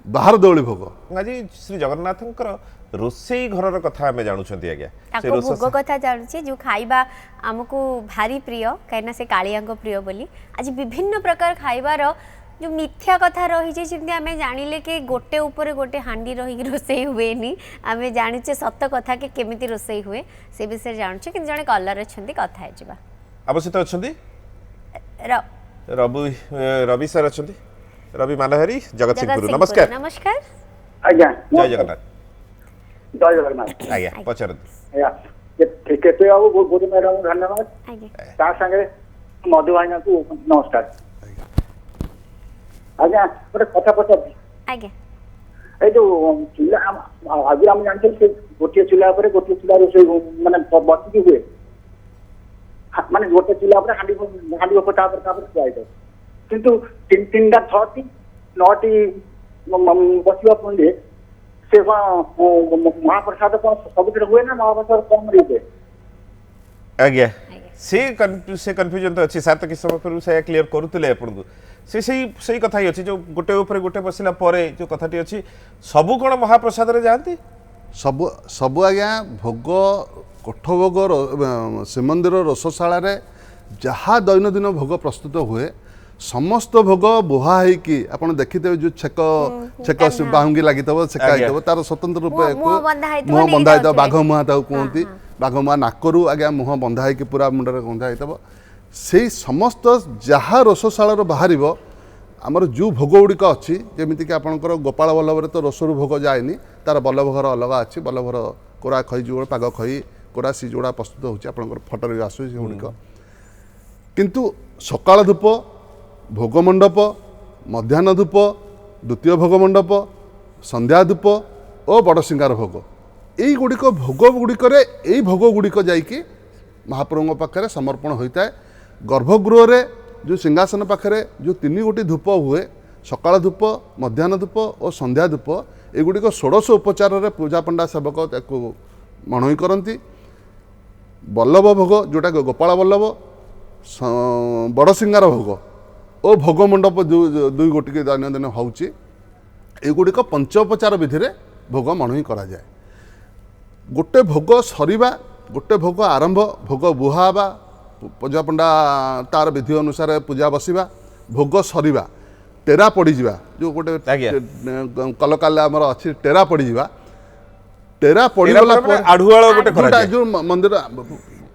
बाहर दौड़ी भोग आज श्री जगन्नाथंकर रोसई घर कथा आम जानूँ आज्ञा भोग कथा जानूचे जो खाइबा आमको भारी प्रिय कहीं से कालिया प्रिय बोली आज विभिन्न प्रकार खाइबार जो मिथ्या कथा रही है आम जानिले कि गोटे ऊपर गोटे हांडी रही रोसई हुए आम जाचे सत कथा के केमिति रोसई हुए से विषय जानूचे कि जड़े कलर अच्छा कथा है आम सहित अच्छा रवि सर अच्छा रवि मानहारी जगतसिंहपुर नमस्कार नमस्कार आज्ञा जय जगन्नाथ जय जगन्नाथ आज्ञा पचार आज्ञा केते बाबू बहुत मैडम धन्यवाद ता संगे मधु भाईना को नमस्कार आज्ञा गोटे कथा पचार आज्ञा ए जो चूल्हा आज आम जानते से गोटे चूल्हा पर गोटे चूल्हा रोषे माने बसिकी हुए माने गोटे चूल्हा पर हांडी ऊपर खुआई किंतु 3टा 6टी 9टी बसिबा पड़े ସେ କଣ ମହାପ୍ରସାଦ କଣ ସବୁଥିରେ ହୁଏ ନା ମହାପ୍ରସାଦ କମ ହୁଏ? ଆଜ୍ଞା ସେ କନଫ୍ୟୁଜନ ତ ଅଛି ସାର୍ ତ କିଛି ସମୟ ପୂର୍ବରୁ ସେ କ୍ଲିୟର କରୁଥିଲେ ଆପଣଙ୍କୁ ସେଇ କଥା ହିଁ ଅଛି ଯୋଉ ଗୋଟେ ଉପରେ ଗୋଟେ ବସିଲା ପରେ ଯୋଉ କଥାଟି ଅଛି ସବୁ କଣ ମହାପ୍ରସାଦରେ ଯାଆନ୍ତି? ସବୁ ସବୁ ଆଜ୍ଞା ଭୋଗ କୋଠ ଭୋଗ ଶ୍ରୀମନ୍ଦିର ରୋଷଶାଳାରେ ଯାହା ଦୈନନ୍ଦିନ ଭୋଗ ପ୍ରସ୍ତୁତ ହୁଏ ସମସ୍ତ ଭୋଗ ବୁହା ହେଇକି ଆପଣ ଦେଖିଥିବେ ଯୋଉ ଛେକ ବାହୁଙ୍ଗି ଲାଗିଥିବ ଛେକା ହେଇଥିବ ତାର ସ୍ୱତନ୍ତ୍ର ରୂପେ ମୁହଁ ବନ୍ଧା ହେଇଥିବ, ମୁହଁ ନେଇକି ବନ୍ଧା ହେଇଥିବ ଯାଉଥିବେ। ବାଘ ମୁହାଁ ତାକୁ କୁହନ୍ତି ବାଘ ମୁହାଁ ନାକରୁ ଆଜ୍ଞା ମୁହଁ ବନ୍ଧା ହେଇକି ପୁରା ମୁଣ୍ଡରେ ବନ୍ଧା ହେଇଥିବ ସେଇ ସମସ୍ତ ଯାହା ରୋଷଶାଳାରୁ ବାହାରିବ ଆମର ଯେଉଁ ଭୋଗ ଗୁଡ଼ିକ ଅଛି ଯେମିତିକି ଆପଣଙ୍କର ଗୋପାଳ ବଲ୍ଲଭରେ ତ ରୋଷରୁ ଭୋଗ ଯାଏନି ତାର ବଲ୍ଲଭଘର ଅଲଗା ଅଛି ବଲ୍ଲଭର କୋରା ଖଇ ଯେଉଁ ପାଗ ଖଇ କୋରା ସି ଯେଉଁଗୁଡ଼ା ପ୍ରସ୍ତୁତ ହେଉଛି ଆପଣଙ୍କର ଫଟୋରେ ବି ଆସୁଛି ସେଗୁଡ଼ିକ କିନ୍ତୁ ସକାଳ ଧୂପ ଭୋଗ ମଣ୍ଡପ ମଧ୍ୟାହ୍ନ ଧୂପ ଦ୍ୱିତୀୟ ଭୋଗ ମଣ୍ଡପ ସନ୍ଧ୍ୟା ଧୂପ ଓ ବଡ଼ସିଂହାର ଭୋଗ এইଗୁଡ଼ିକ ଭୋଗ ଗୁଡ଼ିକରେ ଏଇ ଭୋଗ ଗୁଡ଼ିକ ଯାଇକି ମହାପ୍ରଭୁଙ୍କ ପାଖରେ ସମର୍ପଣ ହୋଇଥାଏ ଗର୍ଭଗୃହରେ ଯେଉଁ ସିଂହାସନ ପାଖରେ ଯେଉଁ 3 ଧୂପ ହୁଏ ସକାଳ ଧୂପ ମଧ୍ୟାହ୍ନ ଧୂପ ଓ ସନ୍ଧ୍ୟା ଧୂପ ଏଗୁଡ଼ିକ ଷୋଡ଼ଶ ଉପଚାରରେ ପୂଜା ପଣ୍ଡା ସେବକ ତାକୁ ମଣୋଇ କରନ୍ତି ବଲ୍ଲଭ ଭୋଗ ଯେଉଁଟା ଗୋପାଳ ବଲ୍ଲଭ ବଡ଼ସିଂହାର ଭୋଗ ଓ ଭୋଗ ମଣ୍ଡପ ଯେଉଁ 2 ଗୋଟିକ ଦୈନନ୍ଦିନ ହେଉଛି ଏଗୁଡ଼ିକ ପଞ୍ଚୋପଚାର ବିଧିରେ ଭୋଗ ମଣୋଇ କରାଯାଏ ଗୋଟେ ଭୋଗ ସରିବା ଗୋଟେ ଭୋଗ ଆରମ୍ଭ ଭୋଗ ବୁହା ହେବା ପୂଜା ପଣ୍ଡା ତାର ବିଧି ଅନୁସାରେ ପୂଜା ବସିବା ଭୋଗ ସରିବା ଟେରା ପଡ଼ିଯିବା ଯେଉଁ ଗୋଟେ କଲକାଲେ ଆମର ଅଛି ଟେରା ପଡ଼ିଯିବା ଟେରା ପଡ଼ିଗଲା ପରେ ଆଢୁଆଳ ଗୋଟେ କରାଯାଏ ଯେଉଁ ମନ୍ଦିର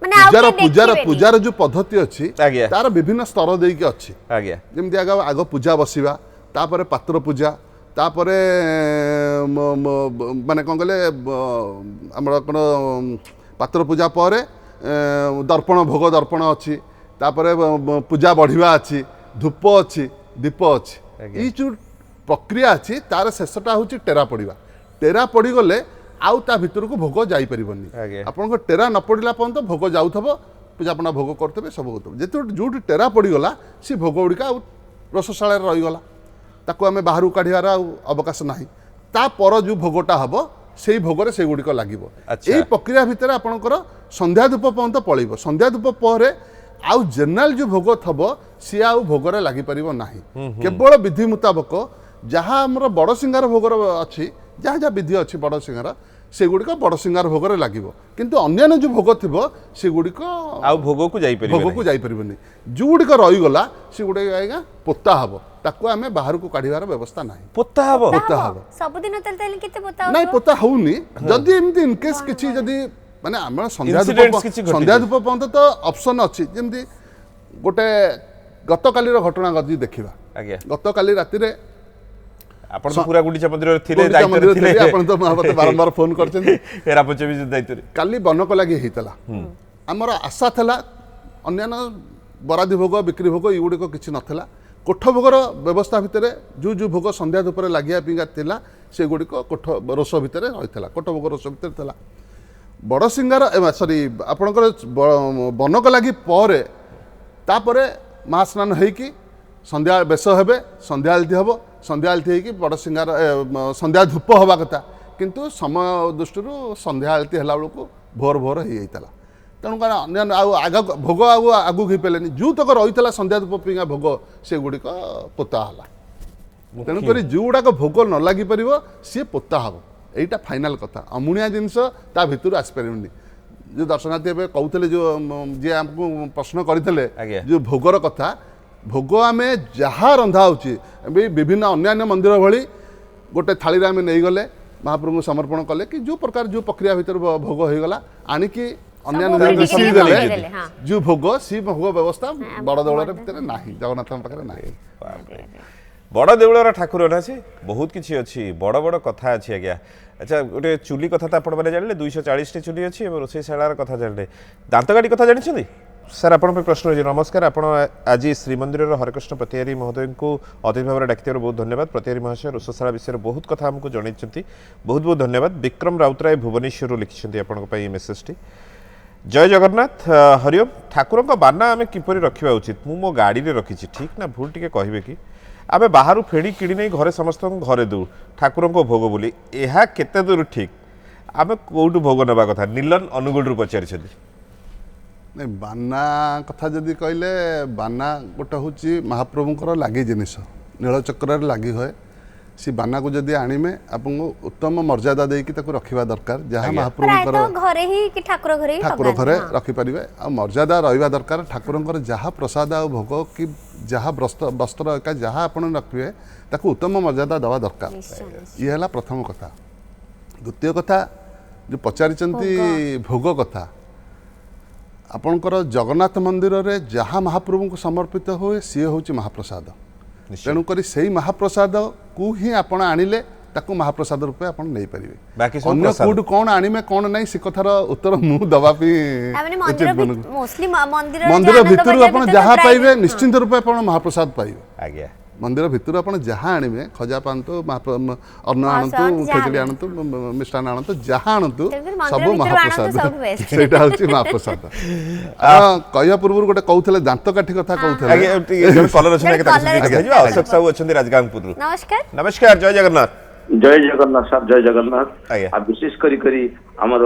ମାନେ ଆଉ କେହି ଦେଖିବେନି। ପୂଜାର ଯେଉଁ ପଦ୍ଧତି ଅଛି ଆଜ୍ଞା। ତାର ବିଭିନ୍ନ ସ୍ତର ଦେଇକି ଅଛି ଆଜ୍ଞା ଯେମିତି ଆଗ ପୂଜା ବସିବା ତାପରେ ପାତ୍ର ପୂଜା ତାପରେ ମାନେ କ'ଣ କହିଲେ ଆମର କ'ଣ ପାତ୍ର ପୂଜା ପରେ ଦର୍ପଣ ଭୋଗ ଦର୍ପଣ ଅଛି ତାପରେ ପୂଜା ବଢ଼ିବା ଅଛି ଧୂପ ଅଛି ଦୀପ ଅଛି ଏଇ ଯେଉଁ ପ୍ରକ୍ରିୟା ଅଛି ତାର ଶେଷଟା ହେଉଛି ଟେରା ପଡ଼ିବା ଟେରା ପଡ଼ିଗଲେ ଆଉ ତା ଭିତରକୁ ଭୋଗ ଯାଇପାରିବନି ଆଜ୍ଞା। ଆପଣଙ୍କ ଟେରା ନ ପଡ଼ିଲା ପର୍ଯ୍ୟନ୍ତ ଭୋଗ ଯାଉଥିବ ପୂଜାପଣା ଭୋଗ କରୁଥିବେ ସବୁ କରୁଥିବେ ଯେତେବେଳେ ଯେଉଁଠି ଟେରା ପଡ଼ିଗଲା ସେ ଭୋଗ ଗୁଡ଼ିକ ଆଉ ରୋଷଶାଳାରେ ରହିଗଲା ତାକୁ ଆମେ ବାହାରକୁ କାଢ଼ିବାର ଆଉ ଅବକାଶ ନାହିଁ ତା ପର ଯେଉଁ ଭୋଗଟା ହେବ ସେଇ ଭୋଗରେ ସେଗୁଡ଼ିକ ଲାଗିବ ଆଚ୍ଛା। ଏଇ ପ୍ରକ୍ରିୟା ଭିତରେ ଆପଣଙ୍କର ସନ୍ଧ୍ୟା ଧୂପ ପର୍ଯ୍ୟନ୍ତ ପଳେଇବ ସନ୍ଧ୍ୟା ଧୂପ ପରେ ଆଉ ଜେନେରାଲ ଯେଉଁ ଭୋଗ ଥବ ସିଏ ଆଉ ଭୋଗରେ ଲାଗିପାରିବ ନାହିଁ କେବଳ ବିଧି ମୁତାବକ ଯାହା ଆମର ବଡ଼ସିଂହାର ଭୋଗର ଅଛି ଯାହା ଯାହା ବିଧି ଅଛି ବଡ଼ସିଂହାର ସେଗୁଡ଼ିକ ବଡ଼ସିଂହାର ଭୋଗରେ ଲାଗିବ କିନ୍ତୁ ଅନ୍ୟାନ୍ୟ ଯେଉଁ ଭୋଗ ଥିବ ସେଗୁଡ଼ିକ ଆଉ ଭୋଗକୁ ଯାଇପାରିବନି ଯେଉଁଗୁଡ଼ିକ ରହିଗଲା ସେଗୁଡ଼ିକ ଆଜ୍ଞା ପୋତା ହେବ ତାକୁ ଆମେ ବାହାରକୁ କାଢ଼ିବାର ବ୍ୟବସ୍ଥା ନାହିଁ ପୋତା ହବ ପୋତା ହେବ ସବୁଦିନ ତାହେଲେ କେତେ ପୋତା ନାଇଁ ପୋତା ହଉନି ଯଦି ଏମିତି ଇନକେସ୍ କିଛି ଯଦି ମାନେ ଆମର Incidents କିଛି ଘଟିଛି। ସନ୍ଧ୍ୟା ଧୂପ ପର୍ଯ୍ୟନ୍ତ ତ ଅପସନ୍ ଅଛି ଯେମିତି ଗୋଟେ ଗତକାଲିର ଘଟଣା ଯଦି ଦେଖିବା ଆଜ୍ଞା ଗତକାଲି ରାତିରେ ଆପଣ ତ ପୁରା ଗୁଣ୍ଡିଚା ମନ୍ଦିରରେ ଥିଲେ ଗୁଣ୍ଡିଚା ଦାୟିତ୍ୱରେ ମନ୍ଦିରରେ ଥିଲେ ଥିଲେ, ଆପଣ ତ ମତେ ବାରମ୍ବାର ଫୋନ କରିଛନ୍ତି ହେରାପଞ୍ଚ ବି ଦାୟିତ୍ୱରେ କାଲି ବନକ ଲାଗି ହେଇଥିଲା ଆମର ଆଶା ଥିଲା ଅନ୍ୟାନ୍ୟ ବରାଦି ଭୋଗ ବିକ୍ରି ଭୋଗ ଏଗୁଡ଼ିକ କିଛି ନଥିଲା କୋଠ ଭୋଗର ବ୍ୟବସ୍ଥା ଭିତରେ ଯେଉଁ ଭୋଗ ସନ୍ଧ୍ୟା ଧୂପରେ ଲାଗିବା ପିଙ୍ଗା ଥିଲା ସେଗୁଡ଼ିକ କୋଠ ରୋଷ ଭିତରେ ରହିଥିଲା କୋଠ ଭୋଗ ରୋଷ ଭିତରେ ଥିଲା ବଡ଼ସିଂହାର ସରି ଆପଣଙ୍କର ବନକ ଲାଗି ପରେ ତାପରେ ମହାସ୍ନାନ ହେଇକି ସନ୍ଧ୍ୟା ବେଶ ହେବେ ସନ୍ଧ୍ୟା ଆଳତି ହେବ ସନ୍ଧ୍ୟା ଆଳତି ହେଇକି ବଡ଼ସିଂହାର ସନ୍ଧ୍ୟା ଧୂପ ହେବା କଥା କିନ୍ତୁ ସମୟ ଦୃଷ୍ଟିରୁ ସନ୍ଧ୍ୟା ଆଳତି ହେଲା ବେଳକୁ ଭୋର ହେଇଯାଇଥିଲା ତେଣୁ କାରଣ ଅନ୍ୟାନ୍ୟ ଆଉ ଭୋଗ ଆଉ ଆଗକୁ ହେଇପାରିଲେନି ଯେଉଁତକ ରହିଥିଲା ସନ୍ଧ୍ୟା ଧୂପ ପିଙ୍ଗା ଭୋଗ ସେଗୁଡ଼ିକ ପୋତା ହେଲା ତେଣୁକରି ଯେଉଁଗୁଡ଼ାକ ଭୋଗ ନ ଲାଗିପାରିବ ସିଏ ପୋତା ହେବ এইটা ফাইনাল কথা অমুণিয়া জিনিস তা ভিতর আসিপারিবনি যে দর্শনার্থী এবে কৌলে যে যে আমাকে প্রশ্ন করে আজ্ঞা। যে ভোগর কথা ভোগ আমি যাহা রন্ধা হচ্ছে বিভিন্ন অন্যান্য মন্দির ভি গোটে থাড়ি আমি নেইগলে মহাপ্রভু সমর্পণ কলে কি যে প্রকার যে প্রক্রিয়া ভিতর ভোগ হয়ে গলা আনিকি অন্যান্য ସବୁ জায়গায় ଟିକେ ମିଶେଇ ଦେଲେ ମିଶେଇ ଦେଲେ, ହଁ। যে ভোগ সে ভোগ ব্যবস্থা বড় দেউলের ভিতরে ନାହିଁ জগন্নাথଙ୍କ ପାଖରେ ନାହିଁ বড় দেউଳର ଠାକୁର ନା ସେ ବହୁତ କିଛି ଅଛି ବଡ଼ ବଡ଼ କଥା ଅଛି ଆଜ୍ଞା ଆଚ୍ଛା ଗୋଟେ ଚୁଲି କଥା ତ ଆପଣମାନେ ଜାଣିଲେ 240ଟି ଚୁଲି ଅଛି ଏବଂ ରୋଷେଇଶାଳାର କଥା ଜାଣିଲେ ଦାନ୍ତକାଠି କଥା ଜାଣିଛନ୍ତି ସାର୍ ଆପଣଙ୍କ ପାଇଁ ପ୍ରଶ୍ନ ରହିଛି ନମସ୍କାର ଆପଣ ଆଜି ଶ୍ରୀମନ୍ଦିରର ହରେକୃଷ୍ଣ ପ୍ରତିହାରୀ ମହୋଦୟଙ୍କୁ ଅତିଥି ଭାବରେ ଡାକିଥିବାରୁ ବହୁତ ଧନ୍ୟବାଦ ପ୍ରତିହାରୀ ମହାଶୟ ରୋଷେଇଶାଳା ବିଷୟରେ ବହୁତ କଥା ଆମକୁ ଜଣାଇଛନ୍ତି ବହୁତ ବହୁତ ଧନ୍ୟବାଦ ବିକ୍ରମ ରାଉତରାୟ ଭୁବନେଶ୍ୱରରୁ ଲେଖିଛନ୍ତି ଆପଣଙ୍କ ପାଇଁ এই ମେସେଜଟି ଜୟ ଜଗନ୍ନାଥ ହରିଓମ ଠାକୁରଙ୍କ ବାନା ଆମେ କିପରି ରଖିବା ଉଚିତ ମୁଁ ମୋ ଗାଡ଼ିରେ ରଖିଛି ଠିକ୍ ନା ଭୁଲ ଟିକେ କହିବେ କି आमे बाहर फेणी किणी नहीं घरे समस्त घरे दू ठाकुर को भोग बोली यह केते दूर ठीक आमे कोठू भोग नेबा कथा नीलन अनुगुल रु पचारि नहीं बाना कथा जदि कहले बाना गोटे हूँ महाप्रभुंर लगी जिनिस नीलचक्र लगी हुए सी बाना को जदि आणिमे आपको उत्तम मर्यादा देकी रखा दरकार जहाँ महाप्रभुंर प्रायतः घरे ही कि ठाकुर घरे ही ठाकुर लगाନ୍ତି, घरे हाँ। रखिपारे आ मर्यादा रहा दरकार ठाकुर जहाँ प्रसाद आ भोग कि जहाँ वस्त्र एका जहाँ आप रखिए ताकू उत्तम मर्यादा देवा दरकार निश्चय, निश्चय। ये है प्रथम कथा द्वितीय कथा जो पचारि भोग कथा आपणकर जगन्नाथ मंदिर रे जहाँ महाप्रभु को समर्पित हुए सी हूँ महाप्रसाद तेणुक से महाप्रसाद को ही आपण आणिले ताकू महाप्रसाद रूपे आपण नहीं पारिबे बाकी सब अन्य प्रसाद। कोड कौन आणिमे कौन नहीं से कथार उत्तर मु दबा पी ताମାନେ ମନ୍ଦିର ମୋଷ୍ଟଲି ମନ୍ଦିର मंदिर भितर आपण जहाँ पाइबे निश्चिंत रूपे आपण महाप्रसाद पाइबे आज्ञा मंदिर भितर आपण जहाँ आणिबे खजा पांतु अन्न आणंतु प्रसाद जहाँ खेचड़ी आणंतु मिष्टान आणंतु जहाँ आणंतु तेणुकरी मंदिर सब भितरु महाप्रसाद आणंतु सब best। सेटा होची महाप्रसाद कहया पूर्व गोटे कहउथले दांत काठी कथा कहउथले आगे जन कलर अछि ना के ताकि कलर सुनिके अछि। जिबा अशोक साहू अछंदी राजगांगपुर नमस्कार नमस्कार जय जगन्नाथ जय जगन्नाथ सर जय जगन्नाथ आज्ञा। आ विशेष करी आमर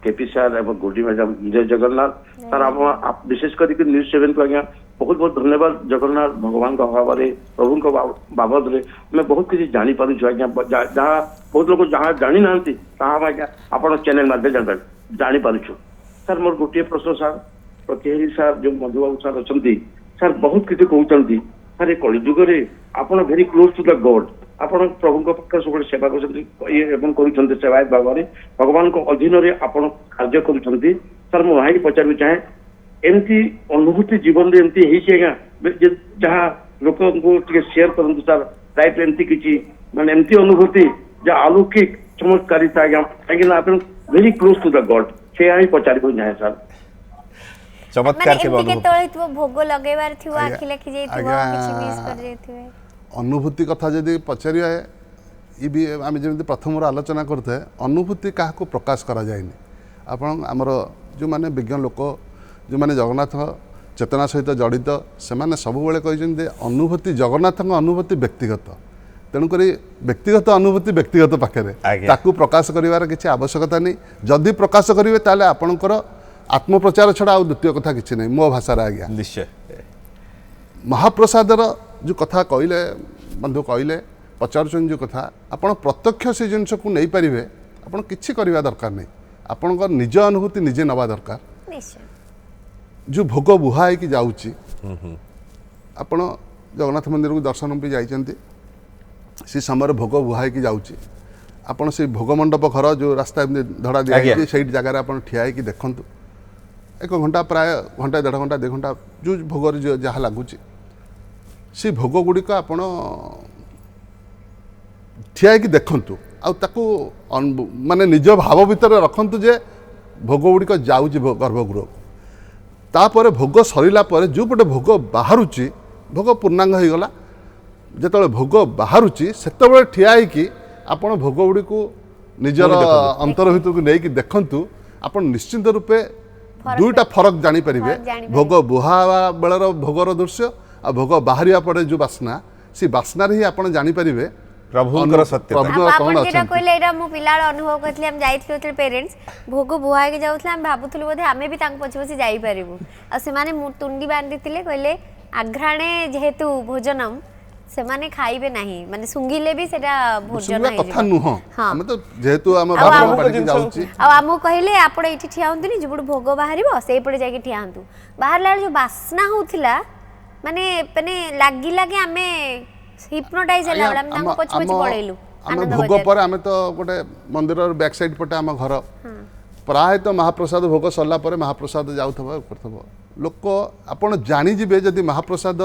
केपी सर एवं गुडी मैडम जय जगन्नाथ सर आप विशेष करी न्यूज 7 को आज्ञा बहुत बहुत धन्यवाद जगन्नाथ भगवान का भाव प्रभु को बाबद रे मैं बहुत किसी जानी पारुछु आज्ञा जहाँ बहुत लोग जहाँ जानी नांती ताहा आज्ञा आपण चैनल माध्यम जानी पारुछु सर मोर गोटे प्रश्न सर प्रतिहारी सर जो मधुबाबू सर अछंती सर बहुत किसी कहउचंती सर ए कलिजुग रे आपण very close to the God आपण प्रभु पक्ष सब सेवा कर सेवायत भाव में भगवान को अधीन रे आपण कार्य करुछंती सर मु भाई पचार चाहे एमती अनुभूति जीवन रे एमती हेछि आज्ञा जहाँ लोक को शेयर करंतु सर राइट एमती किछि माने एमती अनुभूति जा अलौकिक चमत्कारिता आज्ञा काहेकि आपण very close to the God से आई पचार चाहे सर चमत्कार के एमती अनुभव केतळे थिवो भोग लगेबार थिवो आज्ञा, आखि लाखि जाइथिवो आज्ञा। किछि मिस कर जाइथिवे अनुभूति कथा जदि पचारिया ये भी आम जमी प्रथम आलोचना करते अनुभूति क्या प्रकाश करा जाएनि आपण आमर जो माने विज्ञ लोक जो माने जगन्नाथ चेतना सहित जड़ित से माने सबुबले कहते अनुभूति जगन्नाथ अनुभूति व्यक्तिगत तेणुक व्यक्तिगत अनुभूति व्यक्तिगत पाखे आज्ञा। ताकू प्रकाश करिवार किसी आवश्यकता नहीं जदि प्रकाश करेंगे ताले आपणकर आत्मप्रचार छड़ा आ द्वितीय कथा किसी नहीं मो भाषार आज्ञा निश्चय महाप्रसादर जो कथा कहले बंधु कहले पचारुचन जो कथा आपण प्रत्यक्ष से जिनस को नहीं पारिबे आपण किछि करबा दरकार नहीं आपण निज अनुभूति निजे नवा दरकार निश्चय जो भोग बुहाई की जाउची आपण जगन्नाथ मंदिर को दर्शन भी जाइचंती से समय भोग बुहाई की जाउची आपण से भोग मंडप घर जो रास्ता धड़ा दिया आज्ञा। से जगह आपण ठिया कि देखंतु एक घंटा प्राय घंटा 1.5 घंटा 2 घंटा जो भोग जो जहाँ लगुच से भोग गुड़िक आपण ठिया कि देखंतु आ माने निज भाव भितर रखंतु जे भोग गुड़िक जाउची गर्भगृह तापर भोग सरिला पर जो पटे भोग बाहरुची भोग पूर्णांग हो गला जेतबे भोग बाहरुची सेतबे ठिया कि आपण भोग गुड़िक निजर अंतर भितर को नहीं देखंतु आपण निश्चिंत रूपे दुईटा फरक जानी पारिबे फरक जानी भोग बुहावा बेलर भोगर दृश्य आ भोग बाहरिया पड़े जो बास्ना से बास्नार ही आपण जानी पारिबे प्रभुंकर सत्यता प्रभु आपण कौन जेटा अछंती कहले एटा मु पिलाळ अनुभव करथले हम जाइथिले ओते पेरेंट्स भोग बुहाय के जाउथले हम भाबुथले बोधे हमें भी तांक पछ पछ जाई परिबु आ से माने तुंडी बांधिथिले कहले आघ्राणे जेहेतु भोजनम से माने खाइबे नाही माने सुंगिले भी सेटा भोजन सुनिबा है कथा नुह हाँ। हमें तो जेहेतु हम आउ बाबा आमु पाड़ी जाउची आ आमु कहले आपण एठी ठिया हंतुनी जुबुड भोग बाहरिबो सेई पड़े जाके ठिया हंतु बाहरला जो बासना होथिला माने पने लागी लागे हमें हिप्नोटाइज होला हम तांको पछ पछ पळेलु आम भोग पर आम तो गोटे मंदिर बैक साइड पटे आम घर प्राय तो महाप्रसाद भोग सरला पर महाप्रसाद जाउथबो करथबो लोक आपण जानी जिबे जदि महाप्रसाद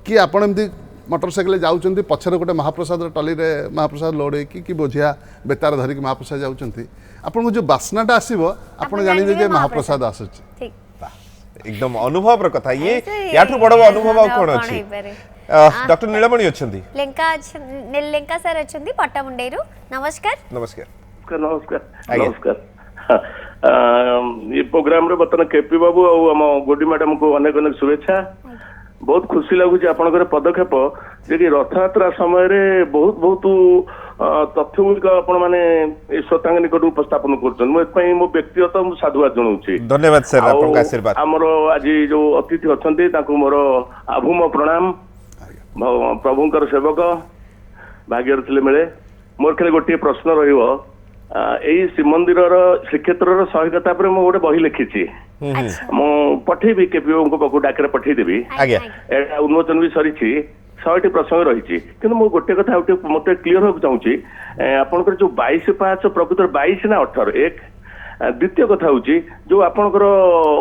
कि आपण एमती मोटरसाइकिल जाउचंती पछरे गोटे महाप्रसाद टली रे महाप्रसाद लोडे कि बोझिया बेतार धरिक महाप्रसाद जाउचंती आपण जो बासनाटा आसीबो आपण जानि जे महाप्रसाद आसुची ठीक एकदम अनुभव र कथा ये याठू बड़ अनुभव आ कोन अछि डॉक्टर नीलमणि अछंती लेंका सर अछंती पट्टामुंडेरु नमस्कार नमस्कार नमस्कार आज्ञा। नमस्कार ये प्रोग्राम रे बतन केपी बाबू और हम गोडी मैडम को अनेक अनेक शुभेच्छा बहुत खुशी लगुच आपंकर पदक्षेप जे कि रथयात्रा समय बहुत बहुत तथ्य गुड़िक आपण मैंने श्रोता निकट उपस्थापन कर मो व्यक्तिगत साधुवाद जनाऊँ। धन्यवाद सर आपका आशीर्वाद। आमर आज जो अतिथि अच्छा मोर आभूम प्रणाम प्रभुंकर सेवक भाग्यर मिले मोर खाली गोटे प्रश्न रही श्रीमंदिर श्रीक्षेत्र सहायकता पर गोटे बही लिखी मु पठेबी केपीओ पाक डाक पठेदेवी उन्मोचन भी सरी 100टी प्रसंग रही कि गोटे कथा मत क्लीयर होगा चाहूँगी आपंकर जो 22 पाँच प्रकृत 22 ना 18 एक द्वितीय कथा हूँ जो आपंकर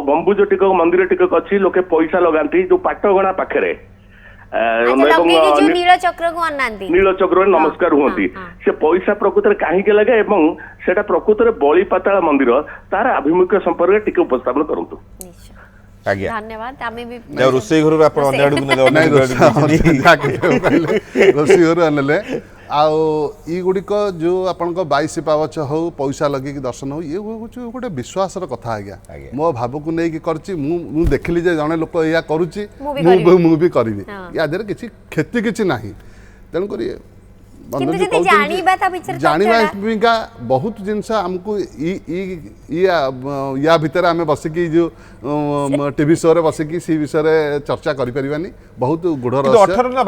गंबुज टिकक मंदिर टिकक अच्छी लोके पैसा लगाती जो पाटगणा पाखे नीलचक्र नमस्कार हुआ से पैसा प्रकृत कहीं लगे से प्रकृत बलि पाताल मंदिर तार आभिमुख्य संपर्क टिके उपस्थापन करूँ। धन्यवाद आमे भी रोसई घर आप अन्य आडू ने रोसई घर आनले आउ ई गुड़िक जो आपण 22 पावच हो पैसा लगे दर्शन हो ये गोटे विश्वासर कथा आज्ञा मो भाव को नहीं करछि मु देखली जे जने लोक या करूछि मु भी करबी या देर किछि क्षति किछि नाही तेन करी जानिबा बहुत जिनस हमको या भीतर आम बसिकी जो टीवी शो रे बसिकी सी विषय चर्चा करि परिबानी बहुत गुढ़ 18 ना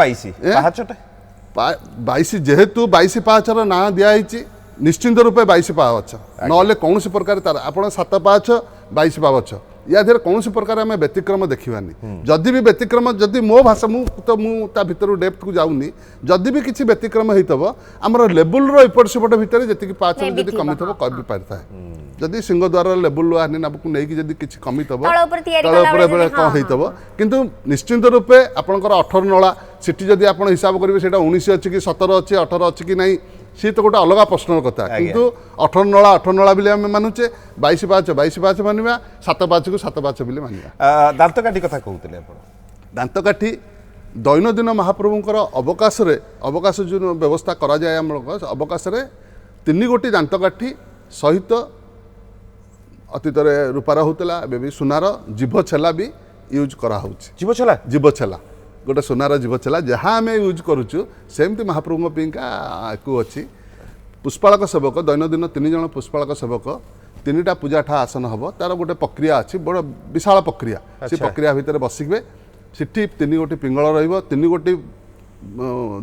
22 जेहेतु 22 पाचर ना दिखाई निश्चिंत रूपे 22 पावच ना कौन प्रकार तार आप 7 पाच 22 पावच या देर कौन प्रकार आम व्यतिक्रम देखिबानी जदि भी व्यतिक्रम जदि मो भाषा मुझे भीतर डेप्थ को जाऊनी जदि भी किसी व्यतिक्रम होइतबो हमर लेवल रो एपट सेपट भीतर जति पाच जदि कमी थबो कभी पारता है जदि सिंहद्वार लेवल आने नाबकु नै कि जदि किछि कमी थबो तळ ऊपर कोन होइतबो किंतु निश्चिंत रूपे आपनकर 18 नळा सिटी जदि आपण हिसाब करिवे सेटा 19 अछि कि 17 अछि 18 अछि कि नै सी तो गोटे अलग प्रश्न कथा किंतु 18 नळा बिले आम मानुचे 22 पाच मानिबा 7 पाच को 7 पाच बिले मानिबा। दांतकाठी कथा कहउतले आपण दांतकाठी दैनंदिन महाप्रभुंकर अवकाश जो व्यवस्था करा जाए हम अवकाश रे 3 गोटी दांतकाठी सहित अतीत रूपार होता एवं सुनार जीभ छेला भी यूज करा जीभ छेला गोटे सुनार जीभ छेला जहाँ आम यूज करुचु सेमती महाप्रभु को अच्छी पुष्पालक सेवक दैनंदिन 3 जन पुष्पालक सेवक 3टा पूजा ठा आसन हम तार गोटे प्रक्रिया अच्छी बड़ विशाल प्रक्रिया से प्रक्रिया भितर बसिबे सिटी 3 गोटी पिंगल रहिबो 3 गोटी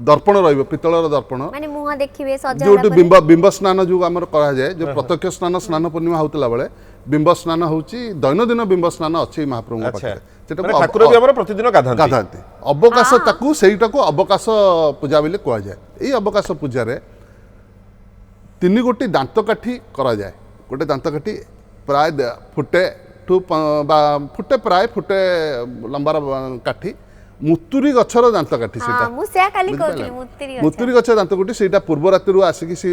दर्पण रहिबो पितलर दर्पण माने मुह देखिबे जो बिंब स्नान जो आमर करा जाए जो प्रत्यक्ष स्नान पूर्णिमा होतला बेले बिंब स्नान होची दैनंदिन बिंब स्नान अछि महाप्रभु पाखे सेटा ठाकुर भी हमर प्रतिदिन गाधांती अवकाश ताकू सेईटाको अवकाश पूजा बिले कहा जाए एई अवकाश पूजा रे 3 गोटी दांतकाठी करा जाए गोटे दांतकाठी प्राय फुटे फुटे प्राय फुटे लंबार काठी मुतुरी गछर दांतकाठी सेटा मुतुरी गछ दांतकाठी सेटा पूर्व राति आसिकी सी